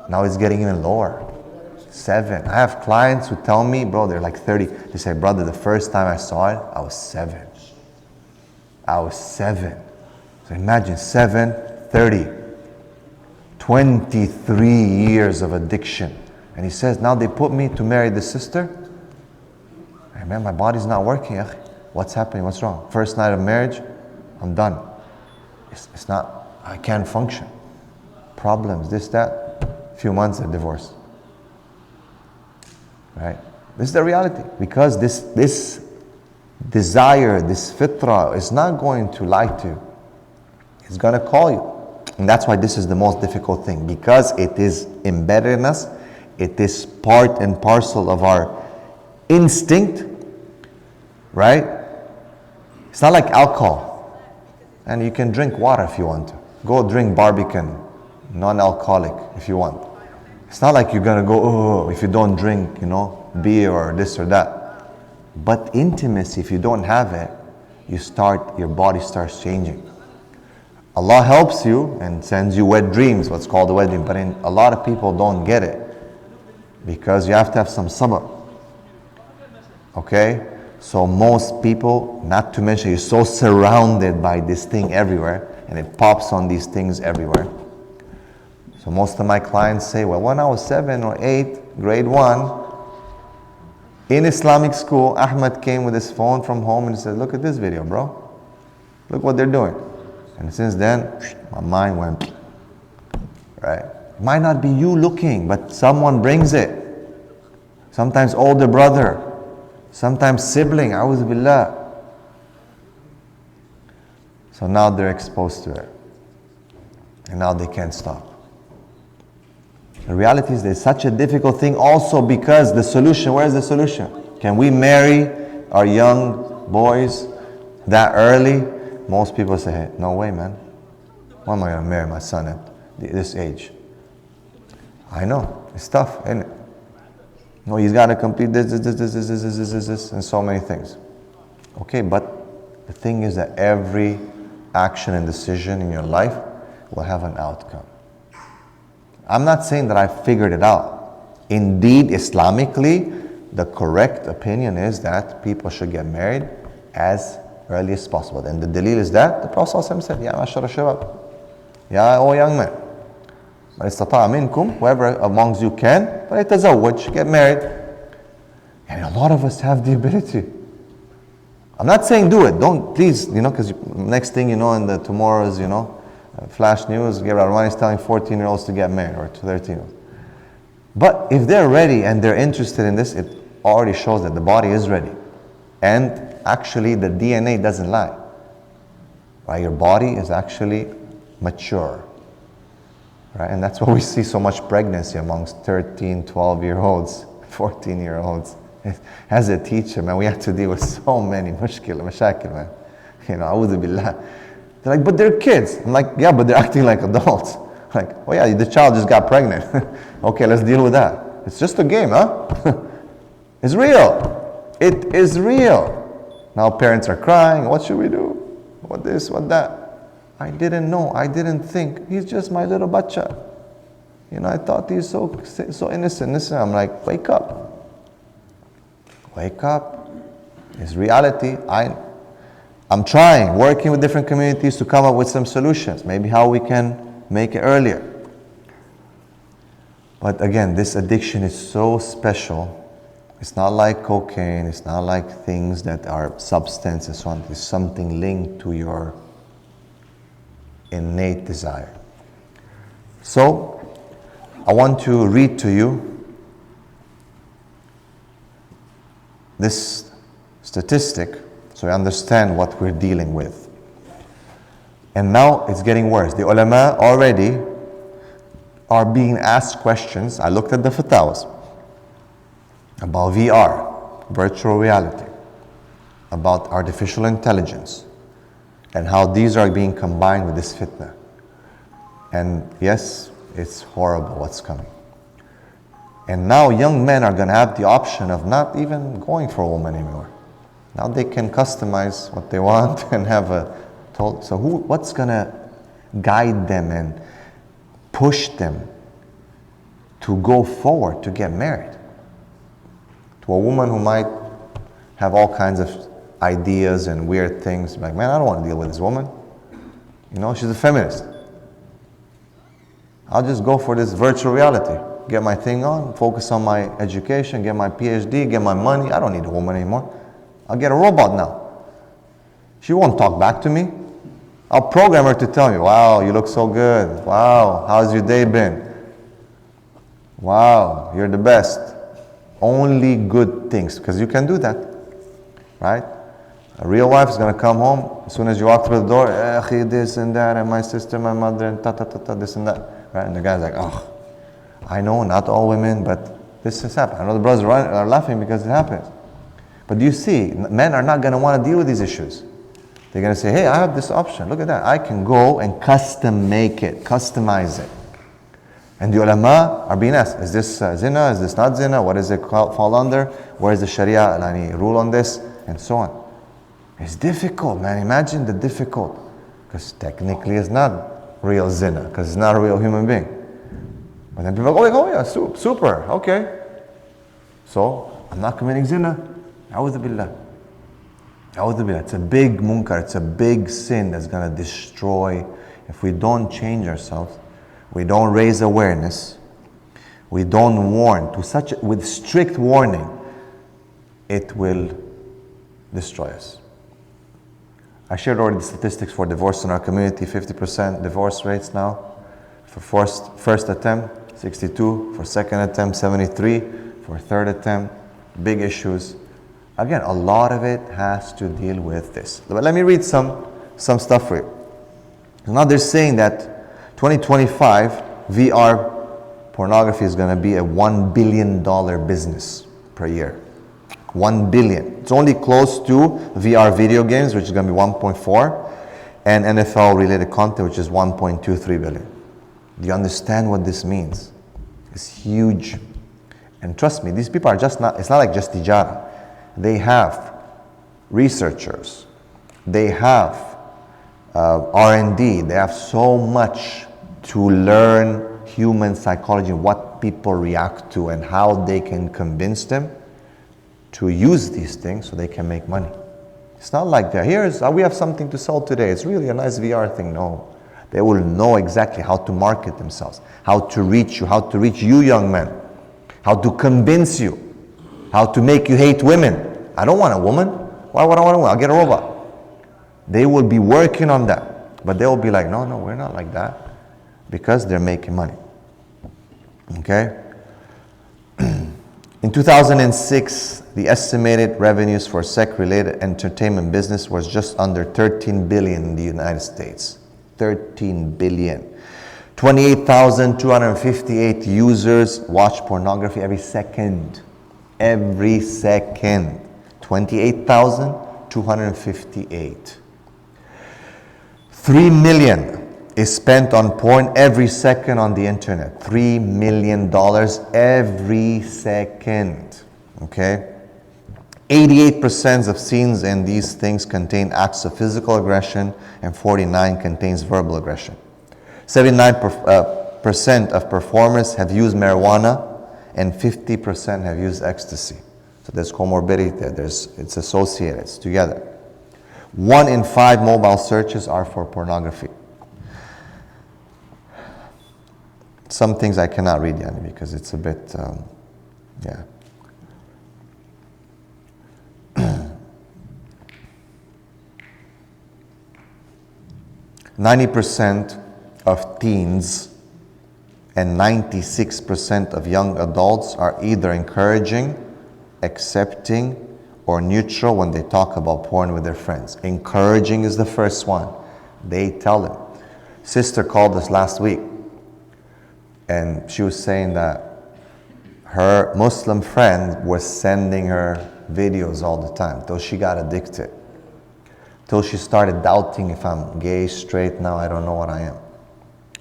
Now it's getting even lower. 7. I have clients who tell me, bro, they're like 30. They say, brother, the first time I saw it, I was 7. I was 7. So imagine 7, 30. 23 years of addiction. And he says, now they put me to marry the sister. Hey man, my body's not working. What's happening? What's wrong? First night of marriage, I'm done. It's not, I can't function. Problems, this, that. Few months, they're divorced. Right? This is the reality. Because this desire, this fitrah is not going to lie to you. It's going to call you. And that's why this is the most difficult thing. Because it is embedded in us. It is part and parcel of our instinct. Right? It's not like alcohol. And you can drink water if you want to. Go drink Barbican, non-alcoholic if you want. It's not like you're going to go, oh, if you don't drink, beer or this or that. But intimacy, if you don't have it, your body starts changing. Allah helps you and sends you wet dreams, what's called a wet dream. But a lot of people don't get it. Because you have to have some sabr. Okay? So most people, not to mention, you're so surrounded by this thing everywhere. And it pops on these things everywhere. So most of my clients say, well, when I was 7 or 8, grade 1, in Islamic school, Ahmed came with his phone from home and he said, look at this video, bro. Look what they're doing. And since then, my mind went, right? It might not be you looking, but someone brings it. Sometimes older brother, sometimes sibling, a'udhu billah. So now they're exposed to it. And now they can't stop. The reality is there's such a difficult thing also because the solution, where's the solution? Can we marry our young boys that early? Most people say, hey, no way, man. Why am I going to marry my son at this age? I know, it's tough, isn't it? No, he's got to complete this, and so many things. Okay, but the thing is that every action and decision in your life will have an outcome. I'm not saying that I figured it out. Indeed, Islamically, the correct opinion is that people should get married as early as possible. And the dalil is that the Prophet ﷺ said, Ya mashara shabab, Ya O young men, man istata'a minkum, whoever amongst you can, falyatazawwaj, get married. And a lot of us have the ability. I'm not saying do it. Don't, please, because next thing in the tomorrow's, Flash news, Gabriel Romaani is telling 14-year-olds to get married, or 13-year-olds. But if they're ready and they're interested in this, it already shows that the body is ready. And actually the DNA doesn't lie. Right? Your body is actually mature. Right? And that's why we see so much pregnancy amongst 13, 12-year-olds, 14-year-olds. As a teacher, man, we have to deal with so many mashakil, man. You know, a'udhu billah. They're like, but they're kids. I'm like, yeah, but they're acting like adults. Like, oh yeah, the child just got pregnant. Okay, let's deal with that. It's just a game, huh? It's real. It is real. Now parents are crying. What should we do? What this, what that? I didn't know. I didn't think. He's just my little bacha. You know, I thought he's so innocent. I'm like, wake up. Wake up. It's reality. I'm trying, working with different communities to come up with some solutions. Maybe how we can make it earlier. But again, this addiction is so special. It's not like cocaine. It's not like things that are substance and so on. It's something linked to your innate desire. So, I want to read to you this statistic so you understand what we're dealing with. And now it's getting worse. The ulama already are being asked questions. I looked at the Fatawas about VR, virtual reality, about artificial intelligence, and how these are being combined with this fitna. And yes, it's horrible what's coming. And now young men are going to have the option of not even going for a woman anymore. Now they can customize what they want and have a told. So what's going to guide them and push them to go forward to get married? To a woman who might have all kinds of ideas and weird things. Like, man, I don't want to deal with this woman. You know, she's a feminist. I'll just go for this virtual reality. Get my thing on, focus on my education, get my PhD, get my money. I don't need a woman anymore. I'll get a robot now. She won't talk back to me. I'll program her to tell me, wow, you look so good. Wow, how's your day been? Wow, you're the best. Only good things, because you can do that, right? A real wife is going to come home, as soon as you walk through the door, this and that, and my sister, my mother, and this and that, right? And the guy's like, oh, I know, not all women, but this has happened. I know the brothers are laughing because it happens. But do you see, men are not going to want to deal with these issues. They're going to say, hey, I have this option. Look at that. I can go and custom make it, customize it. And the ulama are being asked, is this zina? Is this not zina? What does it fall under? Where is the sharia rule on this? And so on. It's difficult, man. Imagine the difficult. Because technically it's not real zina, because it's not a real human being. But then people go, oh yeah, super, okay. So, I'm not committing zina. A'udhu billah. A'udhu billah. It's a big munkar, it's a big sin that's going to destroy. If we don't change ourselves, we don't raise awareness, we don't warn with strict warning, it will destroy us. I shared already the statistics for divorce in our community, 50% divorce rates now. For first attempt, 62. For second attempt, 73. For third attempt, big issues. Again, a lot of it has to deal with this. But let me read some stuff for you. Now they're saying that 2025, VR pornography is going to be a $1 billion business per year. 1 billion. It's only close to VR video games, which is going to be 1.4, and NFL related content, which is 1.23 billion. Do you understand what this means? It's huge. And trust me, these people are it's not like just tijara. They have researchers. They have R&D. They have so much to learn human psychology, what people react to, and how they can convince them to use these things so they can make money. It's not like that. We have something to sell today. It's really a nice VR thing. No. They will know exactly how to market themselves, how to reach you young men, how to convince you, how to make you hate women. I don't want a woman. Why would I want a woman? I'll get a robot. They will be working on that. But they will be like, no, we're not like that, because they're making money. Okay? In 2006, the estimated revenues for sex-related entertainment business was just under 13 billion in the United States. 13 billion. 28,258 users watch pornography every second. Every second. 28,258. 3 million is spent on porn every second on the internet. $3 million every second. Okay? 88% of scenes in these things contain acts of physical aggression, and 49% contains verbal aggression. 79% of performers have used marijuana, and 50% have used ecstasy. So there's comorbidity there. It's associated. It's together. 1 in 5 mobile searches are for pornography. Some things I cannot read, Yani, because it's a bit, yeah. 90% of teens and 96% of young adults are either encouraging, accepting, or neutral when they talk about porn with their friends. Encouraging is the first one. They tell them. Sister called us last week, and she was saying that her Muslim friend was sending her videos all the time till she got addicted, till she started doubting if I'm gay, straight. Now I don't know what I am.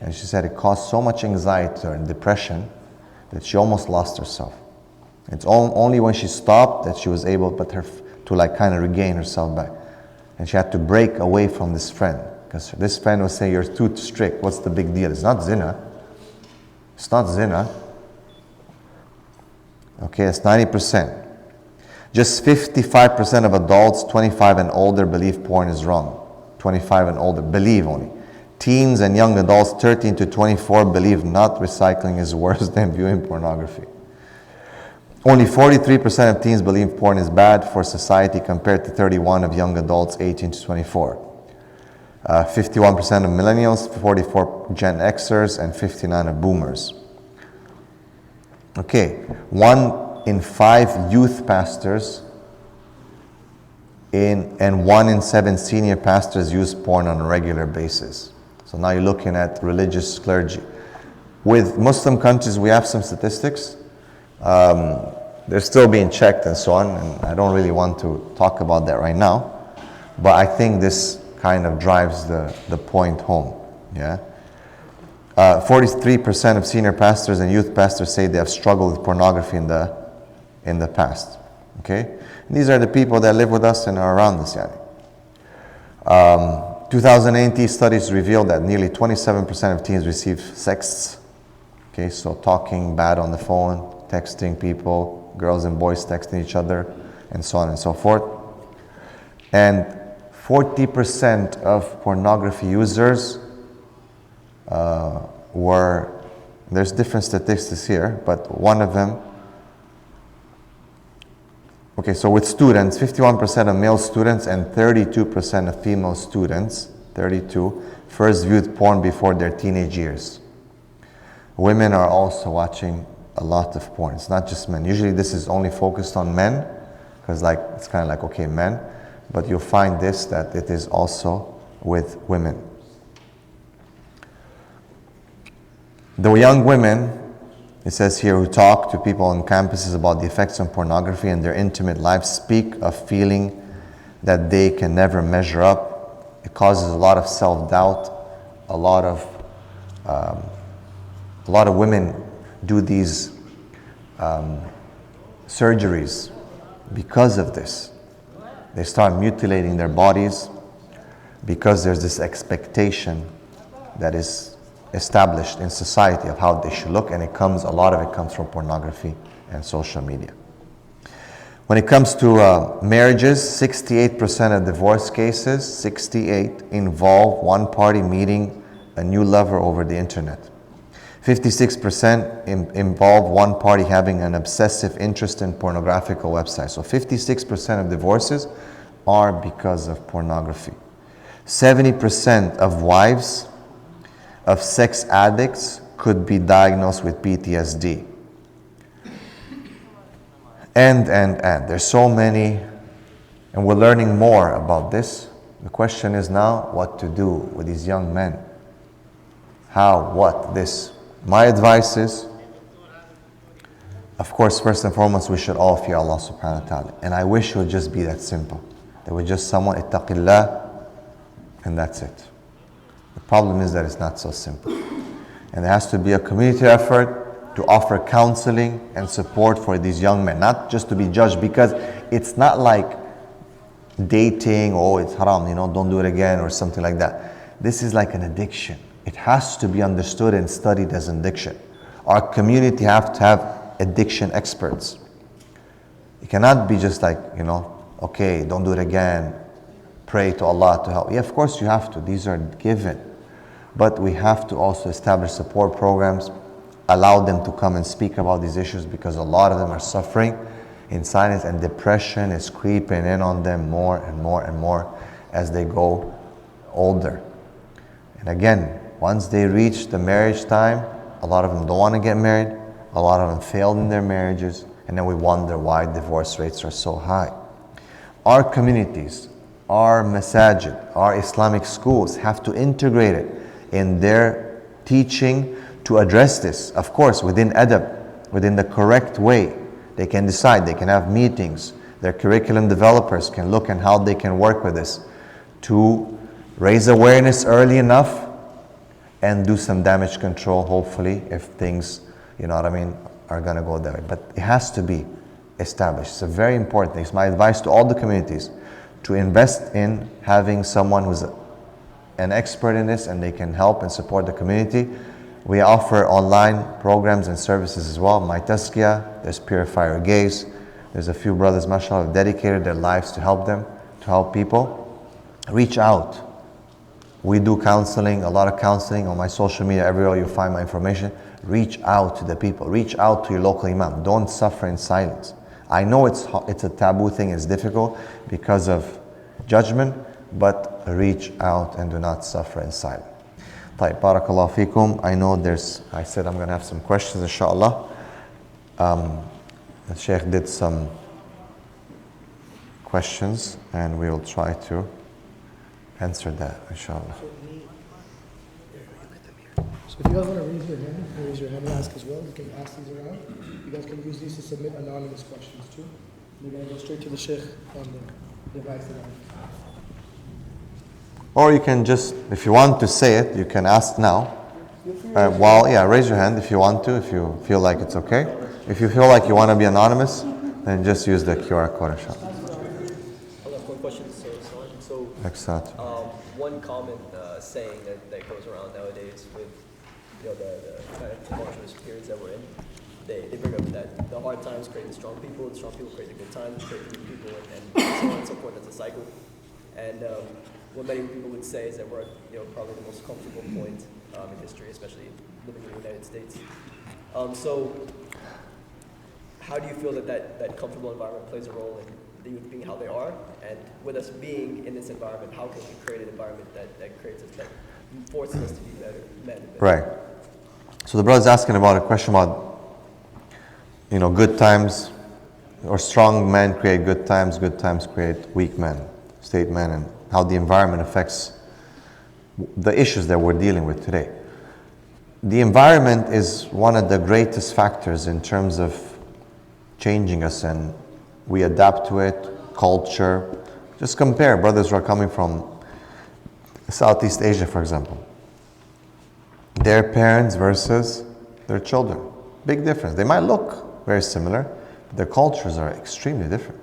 And she said it caused so much anxiety and depression that she almost lost herself. It's only when she stopped that she was able to like kind of regain herself back. And she had to break away from this friend, because this friend was saying, you're too strict, what's the big deal? It's not zina. It's not zina. Okay, it's 90%. Just 55% of adults 25 and older believe porn is wrong. 25 and older, believe only. Teens and young adults 13 to 24 believe not recycling is worse than viewing pornography. Only 43% of teens believe porn is bad for society, compared to 31% of young adults 18 to 24. 51% of millennials, 44% Gen Xers, and 59% of boomers. Okay, 1 in 5 youth pastors and 1 in 7 senior pastors use porn on a regular basis. So now you're looking at religious clergy. With Muslim countries, we have some statistics. They're still being checked and so on, and I don't really want to talk about that right now. But I think this kind of drives the point home. Yeah. 43% of senior pastors and youth pastors say they have struggled with pornography in the past. Okay, and these are the people that live with us and are around us. 2018 studies revealed that nearly 27% of teens receive sexts. Okay, so talking bad on the phone, texting people, girls and boys texting each other, and so on and so forth. And 40% of pornography users there's different statistics here, but one of them, okay, so with students, 51% of male students and 32% of female students, 32, first viewed porn before their teenage years. Women are also watching a lot of porn. It's not just men. Usually this is only focused on men, because it's kind of like, okay, men, but you'll find that it is also with women. The young women, it says here, who talk to people on campuses about the effects of pornography and their intimate lives speak of feeling that they can never measure up. It causes a lot of self-doubt. A lot of women do these surgeries because of this. They start mutilating their bodies because there's this expectation that is established in society of how they should look, and a lot of it comes from pornography and social media. When it comes to marriages, 68% of divorce cases, 68, involve one party meeting a new lover over the internet. 56% involve one party having an obsessive interest in pornographical websites. So 56% of divorces are because of pornography. 70% of wives of sex addicts could be diagnosed with PTSD. And there's so many, and we're learning more about this. The question is now what to do with these young men. How, what, this. My advice is, of course, first and foremost, we should all fear Allah subhanahu wa ta'ala. And I wish it would just be that simple. There was just someone, ittaqillah, and that's it. The problem is that it's not so simple. And there has to be a community effort to offer counseling and support for these young men, not just to be judged, because it's not like dating, oh, it's haram, don't do it again or something like that. This is like an addiction. It has to be understood and studied as an addiction. Our community have to have addiction experts. You cannot be just like, okay, don't do it again, pray to Allah to help. Yeah, of course you have to. These are given. But we have to also establish support programs, allow them to come and speak about these issues, because a lot of them are suffering in silence, and depression is creeping in on them more and more and more as they go older. And again, once they reach the marriage time, a lot of them don't want to get married, a lot of them failed in their marriages, and then we wonder why divorce rates are so high. Our communities, our masajid, our Islamic schools have to integrate it in their teaching to address this. Of course, within adab, within the correct way. They can decide, they can have meetings. Their curriculum developers can look at how they can work with this to raise awareness early enough and do some damage control, hopefully, if things, are going to go that way. But it has to be established. It's a very important thing. It's my advice to all the communities to invest in having someone who's an expert in this and they can help and support the community. We offer online programs and services as well. My Tazkiyah, there's Purifier Gaze. There's a few brothers, mashallah, have dedicated their lives to help them, to help people. Reach out. We do counseling, a lot of counseling on my social media. Everywhere you find my information. Reach out to the people. Reach out to your local imam. Don't suffer in silence. I know it's a taboo thing, it's difficult because of judgment, but reach out and do not suffer in silence. طيب, barakallahu feekum. I know I said I'm going to have some questions, inshallah. The Shaykh did some questions and we will try to answer that, inshallah. So if you guys want to raise your hand and ask as well, you can ask these around. You guys can use these to submit anonymous questions too. We're going to go straight to the Shaykh on the device that Or you can just, if you want to say it, you can ask now. Raise your hand if you want to, if you feel like it's okay. If you feel like you want to be anonymous, then just use the QR code, inshallah. I'll have one question. So one common saying that goes around nowadays with the kind of tumultuous periods that we're in, they bring up that the hard times create the strong people create the good times, create the good people, and so on and so forth. That's a cycle. And what many people would say is that we're at probably the most comfortable point in history, especially living in the United States. So how do you feel that comfortable environment plays a role in the youth being how they are? And with us being in this environment, how can we create an environment that creates us, that forces us to be better men? Right. So the brother's asking about a question about, good times, or strong men create good times create weak men, state men, and how the environment affects the issues that we're dealing with today. The environment is one of the greatest factors in terms of changing us, and we adapt to it, culture. Just compare brothers who are coming from Southeast Asia, for example. Their parents versus their children. Big difference. They might look very similar, but their cultures are extremely different.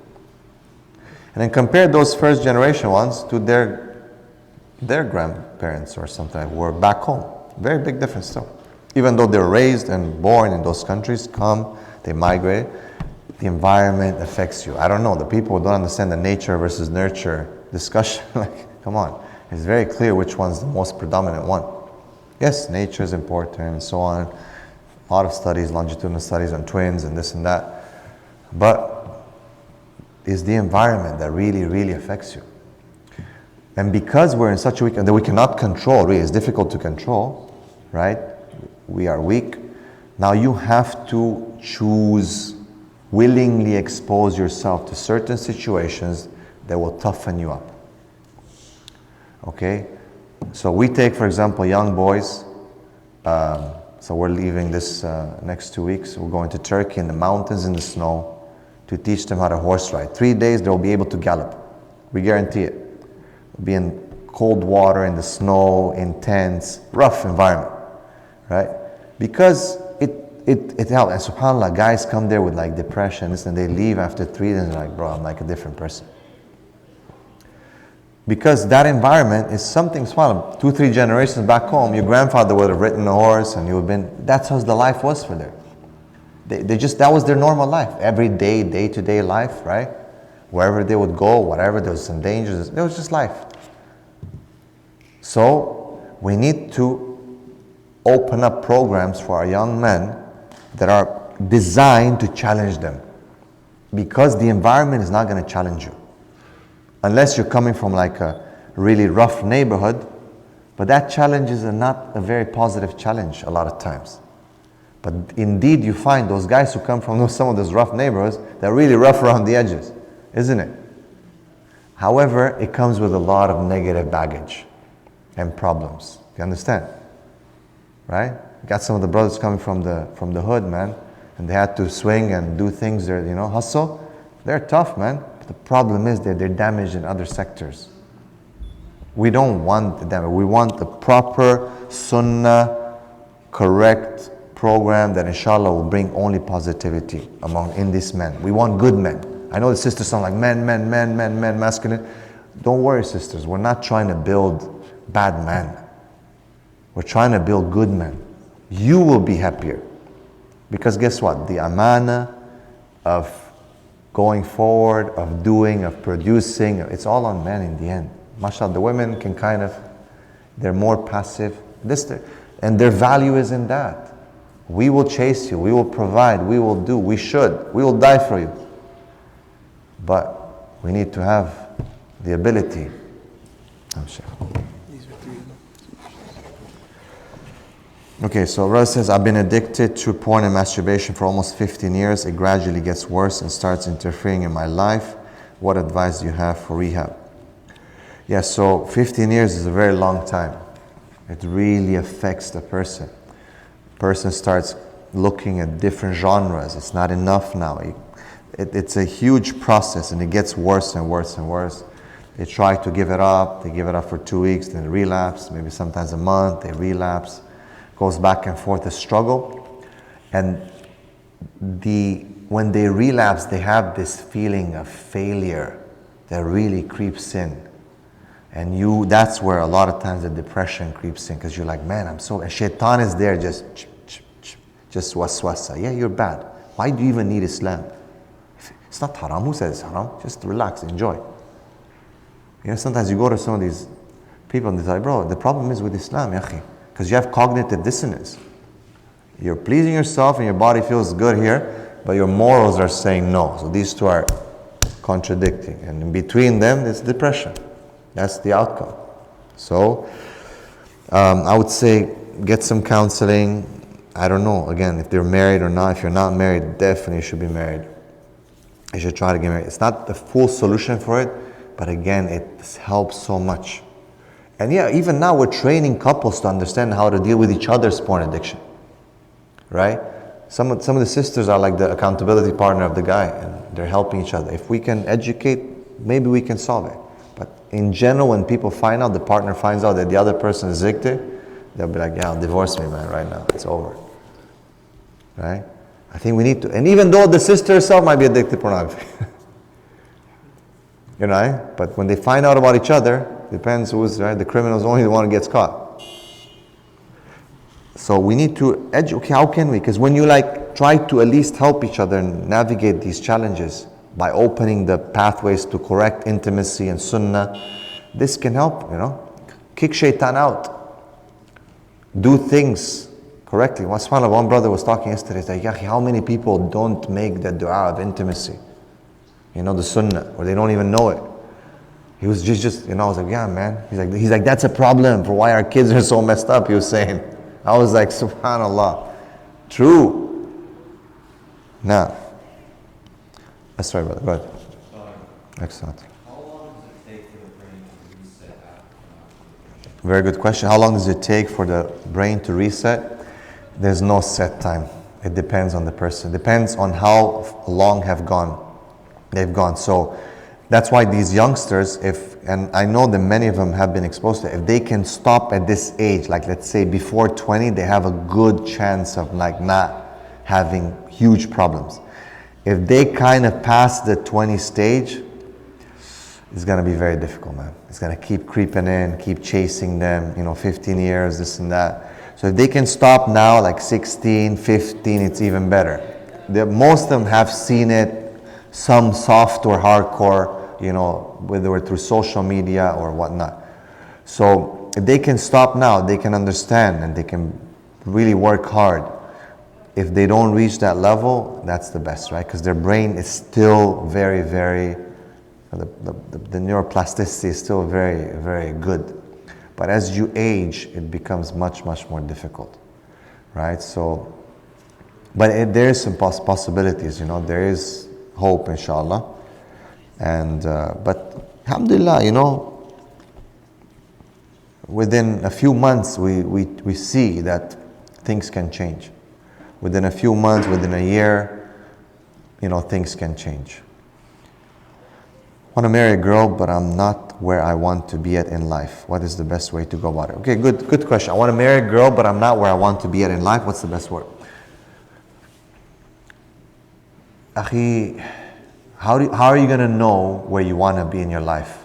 And then compare those first generation ones to their grandparents or something who were back home. Very big difference still. Even though they're raised and born in those countries, they migrate, the environment affects you. I don't know, the people who don't understand the nature versus nurture discussion, come on. It's very clear which one's the most predominant one. Yes, nature is important and so on. A lot of studies, longitudinal studies on twins and this and that. But it's the environment that really, really affects you. And because we're in such a weak, and that we cannot control, really, it's difficult to control, right? We are weak. Now you have to choose, willingly expose yourself to certain situations that will toughen you up. Okay? So we take, for example, young boys. So we're leaving this next 2 weeks. We're going to Turkey in the mountains in the snow to teach them how to horse ride. 3 days they'll be able to gallop. We guarantee it. We'll be in cold water, in the snow, in tents, rough environment, right? Because it helps. And subhanAllah, guys come there with like depression, and they leave after 3 days and they're like, bro, I'm like a different person. Because that environment is something, subhanAllah, 2-3 generations back home, your grandfather would have ridden a horse and you would have been, that's how the life was for them. They just, that was their normal life. Every day, day-to-day life, right? Wherever they would go, whatever, there was some dangers, it was just life. So, we need to open up programs for our young men that are designed to challenge them. Because the environment is not going to challenge you. Unless you're coming from like a really rough neighborhood, but that challenge is not a very positive challenge a lot of times. But indeed you find those guys who come from some of those rough neighborhoods, they're really rough around the edges, isn't it? However, it comes with a lot of negative baggage and problems. You understand? Right? You got some of the brothers coming from the hood, man, and they had to swing and do things there, hustle. They're tough, man. But the problem is that they're damaged in other sectors. We don't want the damage. We want the proper sunnah, correct program that inshallah will bring only positivity in these men. We want good men. I know the sisters sound like men, masculine. Don't worry, sisters. We're not trying to build bad men. We're trying to build good men. You will be happier. Because guess what? The amana of going forward, of doing, of producing, it's all on men in the end. MashaAllah, the women can they're more passive. And their value is in that. We will chase you, we will provide, we will do, we will die for you. But we need to have the ability. Okay, so Rose says, I've been addicted to porn and masturbation for almost 15 years. It gradually gets worse and starts interfering in my life. What advice do you have for rehab? Yeah, so 15 years is a very long time. It really affects the person. Person starts looking at different genres. It's not enough now. It's a huge process, and it gets worse and worse and worse. They try to give it up. They give it up for 2 weeks, then relapse. Maybe sometimes a month, they relapse. Goes back and forth, a struggle. And when they relapse, they have this feeling of failure that really creeps in. And that's where a lot of times the depression creeps in, because you're like, man, and shaitan is there just waswasa. Yeah, you're bad. Why do you even need Islam? It's not haram. Who says it's haram? Just relax, enjoy. Sometimes you go to some of these people and they say, bro, the problem is with Islam, because you have cognitive dissonance. You're pleasing yourself and your body feels good here, but your morals are saying no. So these two are contradicting. And in between them, there's depression. That's the outcome. So I would say get some counseling. I don't know, again, if they're married or not. If you're not married, definitely you should be married. You should try to get married. It's not the full solution for it, but again, it helps so much. And yeah, even now we're training couples to understand how to deal with each other's porn addiction. Right? Some of the sisters are like the accountability partner of the guy, and they're helping each other. If we can educate, maybe we can solve it. But in general, when people find out, the partner finds out that the other person is addicted, they'll be like, yeah, divorce me, man, right now. It's over. Right? I think we need to. And even though the sister herself might be addicted to pornography. But when they find out about each other, depends who's, right? The criminal is only the one who gets caught. So we need to educate. Okay, how can we? Because when you try to at least help each other and navigate these challenges by opening the pathways to correct intimacy and sunnah, this can help, kick shaitan out. Do things correctly. One brother was talking yesterday, he's like, how many people don't make the dua of intimacy? The sunnah, or they don't even know it. He was just, I was like, yeah, man. He's like, that's a problem for why our kids are so messed up, he was saying. I was like, subhanallah. True. Now, sorry, brother, go ahead. Excellent. How long does it take for the brain to reset after? Very good question. How long does it take for the brain to reset? There's no set time. It depends on the person. It depends on how long they've gone. So that's why these youngsters, and I know that many of them have been exposed to it, if they can stop at this age, like let's say before 20, they have a good chance of like not having huge problems. If they kind of pass the 20 stage, it's going to be very difficult, man. It's going to keep creeping in, keep chasing them, 15 years, this and that. So if they can stop now, like 16, 15, it's even better. Most of them have seen it, some soft or hardcore, whether through social media or whatnot. So if they can stop now, they can understand and they can really work hard. If they don't reach that level, that's the best, right? Because their brain is still very, very, the neuroplasticity is still very, very good. But as you age, it becomes much, much more difficult, right? So, but there is some possibilities, there is hope, inshallah. And, but alhamdulillah, within a few months, we see that things can change. Within a few months, within a year, things can change. I want to marry a girl, but I'm not where I want to be at in life. What is the best way to go about it? Okay, good question. I want to marry a girl, but I'm not where I want to be at in life. What's the best word? Akhi, how are you going to know where you want to be in your life?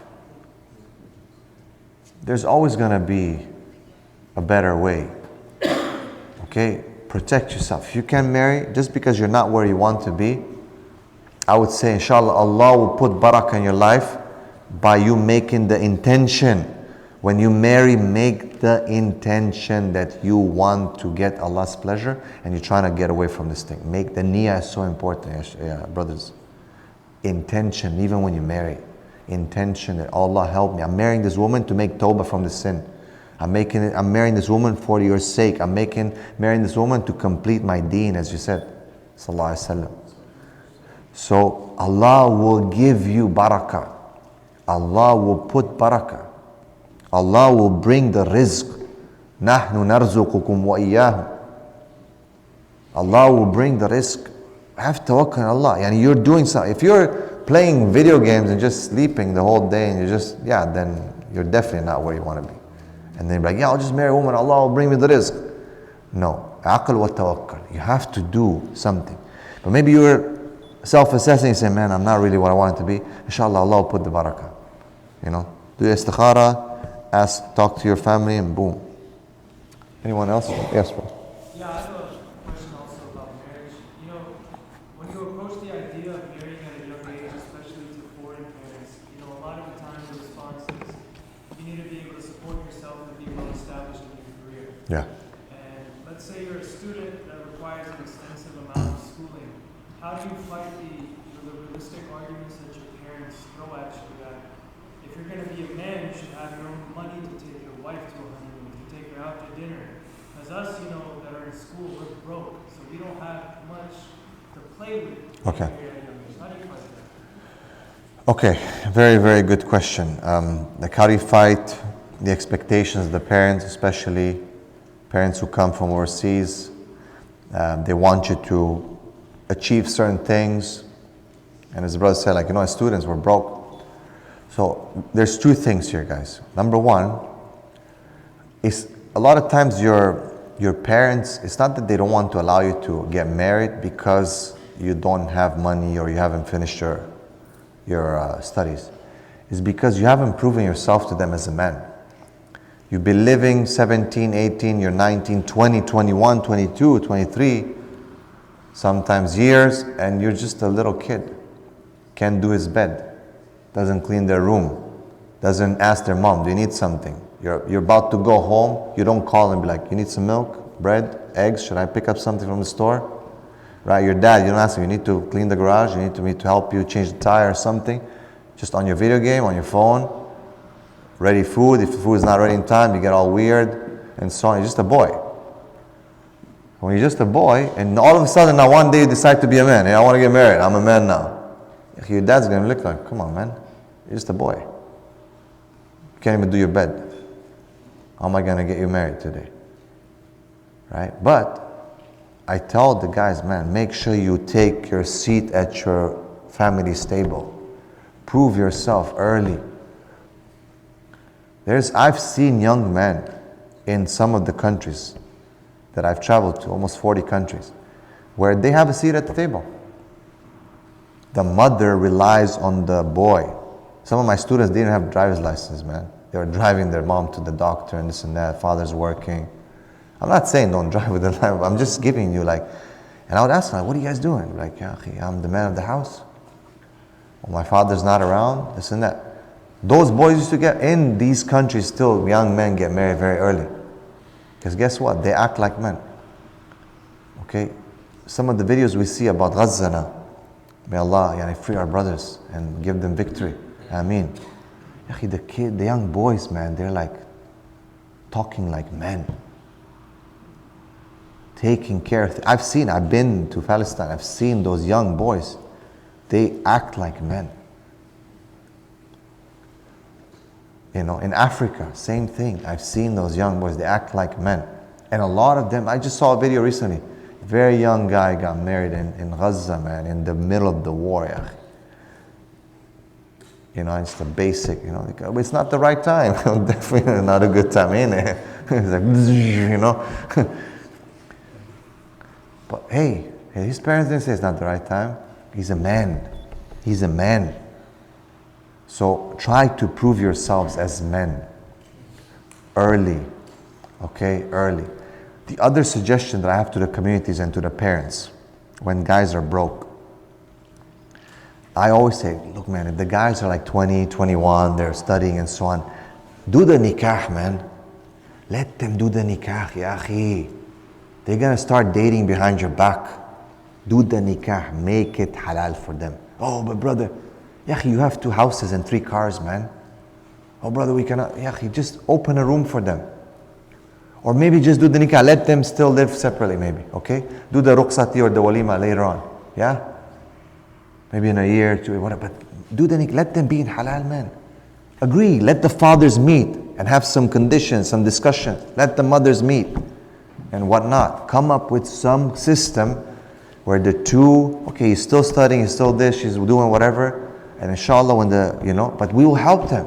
There's always going to be a better way. Okay? Protect yourself. If you can't marry, just because you're not where you want to be, I would say, inshallah, Allah will put barakah in your life by you making the intention. When you marry, make the intention that you want to get Allah's pleasure and you're trying to get away from this thing. Make the niyyah is so important, brothers. Intention, even when you marry. Intention that Allah help me. I'm marrying this woman to make tawbah from the sin. I'm marrying this woman for your sake. I'm marrying this woman to complete my deen, as you said, sallallahu alaihi wasallam. So Allah will give you barakah. Allah will put barakah. Allah will bring the rizq. نَحْنُ نَرْزُقُكُمْ وَإِيَّاهُمْ. Allah will bring the rizq. Have tawakkul on Allah. Yani you're doing something. If you're playing video games and just sleeping the whole day and then you're definitely not where you want to be. And then you're like, I'll just marry a woman, Allah will bring me the rizq. No. Aql wa tawakkul. You have to do something. But maybe you're self-assessing and say, man, I'm not really what I want it to be. Inshallah, Allah will put the barakah. Do istikhara, talk to your family, and boom. Anyone else? Yes, bro. Yeah, I have a question also about marriage. When you approach the idea of marrying at a young age, especially to foreign parents, a lot of the time the response is you need to be able to support yourself and be well established in your career. Yeah. And let's say you're a student that requires an extensive amount of schooling. How do you fight the realistic arguments that your parents throw at you that if you're going to be a man, you should have your own money to take your wife to a honeymoon, to take her out to dinner. As us, that are in school, we're broke, so we don't have much to play with. Okay. How do you fight that? Okay, very, very good question. How do you fight the expectations of the parents, especially parents who come from overseas? They want you to achieve certain things. And as the brother said, as students, we're broke. So there's two things here, guys. Number one is a lot of times your parents, it's not that they don't want to allow you to get married because you don't have money or you haven't finished your studies. It's because you haven't proven yourself to them as a man. You've been living 17, 18, you're 19, 20, 21, 22, 23, sometimes years, and you're just a little kid. Can't do his bed, doesn't clean their room, doesn't ask their mom, do you need something? You're about to go home, you don't call and be like, you need some milk, bread, eggs, should I pick up something from the store? Right, your dad, you don't ask him, you need to clean the garage, you need me to help you change the tire or something. Just on your video game, on your phone. ready food. If the food is not ready in time, you get all weird and so on. You're just a boy. When you're just a boy, and all of a sudden now one day you decide to be a man. Hey, I want to get married. I'm a man now. Your dad's going to look like, come on, man. You're just a boy. You can't even do your bed. How am I going to get you married today? Right? But I tell the guys, man, make sure you take your seat at your family's table. Prove yourself early. I've seen young men in some of the countries that I've traveled to, almost 40 countries, where they have a seat at the table. The mother relies on the boy. Some of my students didn't have driver's license, man. They were driving their mom to the doctor and this and that. Father's working. I'm not saying don't drive with the life. I'm just giving you like, and I would ask them, what are you guys doing? Like, yeah, I'm the man of the house. Well, my father's not around, this and that. Those boys used to get in these countries still, young men get married very early. Because guess what? They act like men. Okay? Some of the videos we see about Gaza now, may Allah free our brothers and give them victory. Ameen. The young boys, man, they're like talking like men. Taking care of I've been to Palestine, I've seen those young boys. They act like men. In Africa, same thing. I've seen those young boys, they act like men. And a lot of them, I just saw a video recently. Very young guy got married in Gaza, man, in the middle of the war. It's the basic, it's not the right time. Definitely not a good time, ain't it? It's like, But hey, his parents didn't say it's not the right time. He's a man. He's a man. So try to prove yourselves as men. Early. Okay, early. The other suggestion that I have to the communities and to the parents, when guys are broke, I always say, look man, if the guys are like 20, 21, they're studying and so on, do the nikah, man. Let them do the nikah, ya akhi. They're going to start dating behind your back. Do the nikah. Make it halal for them. Oh, but brother, you have 2 houses and 3 cars, man. Oh, brother, we cannot. Just open a room for them. Or maybe just do the nikah. Let them still live separately, maybe. Okay? Do the ruqsati or the walima later on. Yeah? Maybe in a year or 2, whatever. But do the nikah. Let them be in halal, man. Agree. Let the fathers meet and have some conditions, some discussion. Let the mothers meet. And whatnot. Come up with some system where the two, okay, he's still studying, he's still this, she's doing whatever, and inshallah when but we will help them.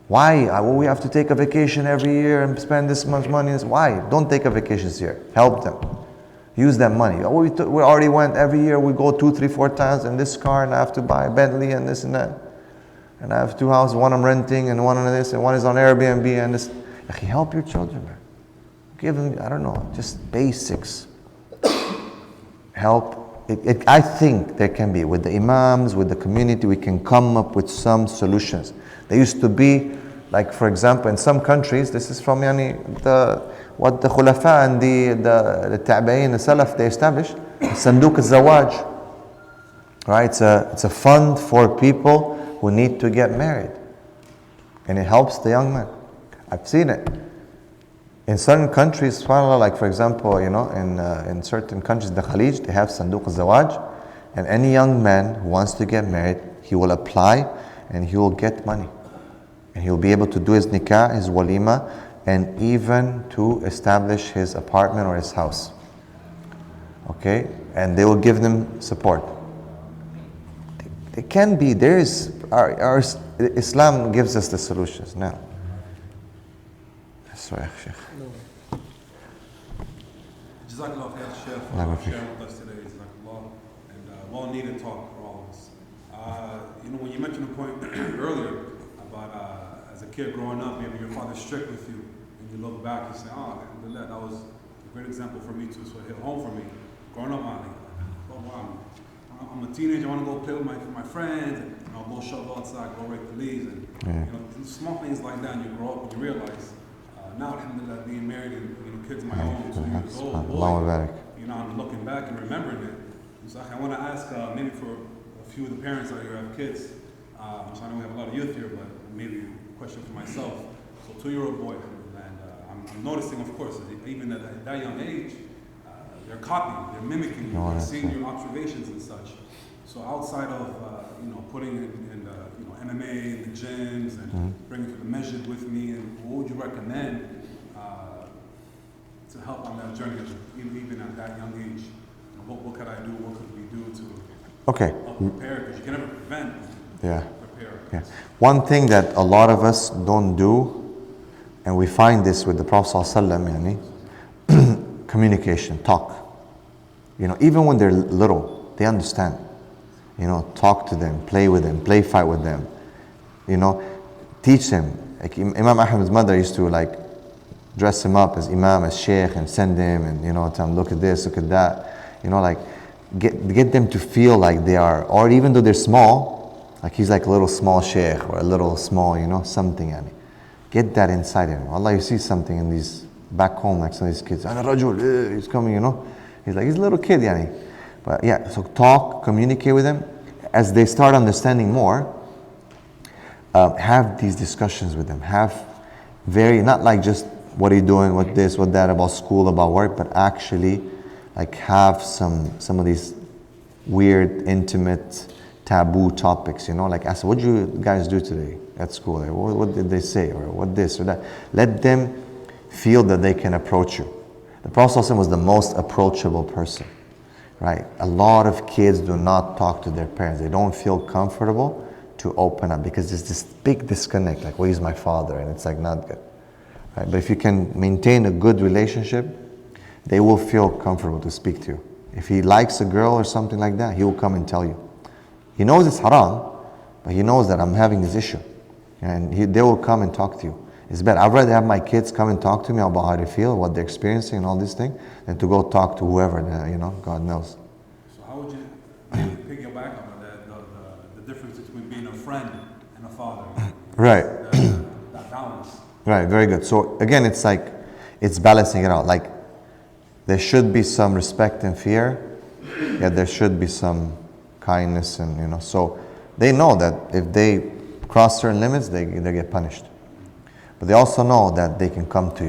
Why? We have to take a vacation every year and spend this much money. Why? Don't take a vacation this year. Help them. Use that money. We already went every year, we go 2, 3, 4 times in this car and I have to buy a Bentley and this and that. And I have 2 houses, one I'm renting and one on this and one is on Airbnb and this. Help your children, man. Give them, I don't know, just basics. Help. I think there can be, with the imams, with the community, we can come up with some solutions. There used to be, like for example, in some countries, this is from what the khulafa and the tabi'in, the salaf, they established, Sanduq al-Zawaj. Right? It's a fund for people who need to get married. And it helps the young man. I've seen it. In certain countries, subhanAllah, like for example, in certain countries, the Khalij, they have Sanduq al-Zawaj, and any young man who wants to get married, he will apply and he will get money. And he will be able to do his nikah, his walima, and even to establish his apartment or his house. Okay? And they will give them support. It can be, our Islam gives us the solutions now. Sorry, Shaikh. Jazakallah khair, Shaykh, for sharing with us today. Jazakallah. And well-needed talk for all of us. When you mentioned a point earlier about as a kid growing up, maybe your father's strict with you, and you look back and say, alhamdulillah, that was a great example for me too, so it hit home for me. Growing up, I'm a teenager, I want to go play with my friends, and I'll go shovel outside, go rake the leaves, and small things like that, and you grow up and you realize, now, alhamdulillah, being married and kids of my own, 2 years old, boy, I'm looking back and remembering it. So I want to ask, maybe for a few of the parents out here who have kids, so I know we have a lot of youth here, but maybe question for myself. So 2-year-old boy, and I'm noticing, of course, even at that young age, they're copying, they're mimicking, they're seeing your observations and such. So outside of putting in MMA in the gyms and bringing to the masjid with me, and what would you recommend to help on that journey, even at that young age? What could I do? What could we do to help prepare? Because you can never prevent. Prepare. Yeah. One thing that a lot of us don't do, and we find this with the Prophet ﷺ, communication, talk. Even when they're little, they understand. Talk to them, play with them, play fight with them. Teach them. Like Imam Ahmed's mother used to dress him up as Imam, as Shaikh, and send him and tell him, look at this, look at that. Get them to feel like they are, or even though they're small, like he's like a little small Shaikh or a little small, something. Get that inside him. Allah, you see something in these back home, like some of these kids. Ana rajul, he's coming, He's a little kid, But yeah, so talk, communicate with them. As they start understanding more, have these discussions with them. Have not like just what are you doing, what this, what that, about school, about work, but actually have some of these weird, intimate, taboo topics, ask, what did you guys do today at school? What did they say? Or what this or that? Let them feel that they can approach you. The Prophet ﷺ was the most approachable person, right? A lot of kids do not talk to their parents. They don't feel comfortable to open up because there's this big disconnect, like, well, he's my father, and it's not good. Right? But if you can maintain a good relationship, they will feel comfortable to speak to you. If he likes a girl or something like that, he will come and tell you. He knows it's haram, but he knows that I'm having this issue. And they will come and talk to you. It's better. I'd rather have my kids come and talk to me about how they feel, what they're experiencing and all these things, than to go talk to whoever, God knows. So how would you piggyback on that, the difference between being a friend and a father? Right. That balance. Right, very good. So again, it's balancing it out. There should be some respect and fear, yet there should be some kindness and, so they know that if they cross certain limits, they get punished. But they also know that they can come to you.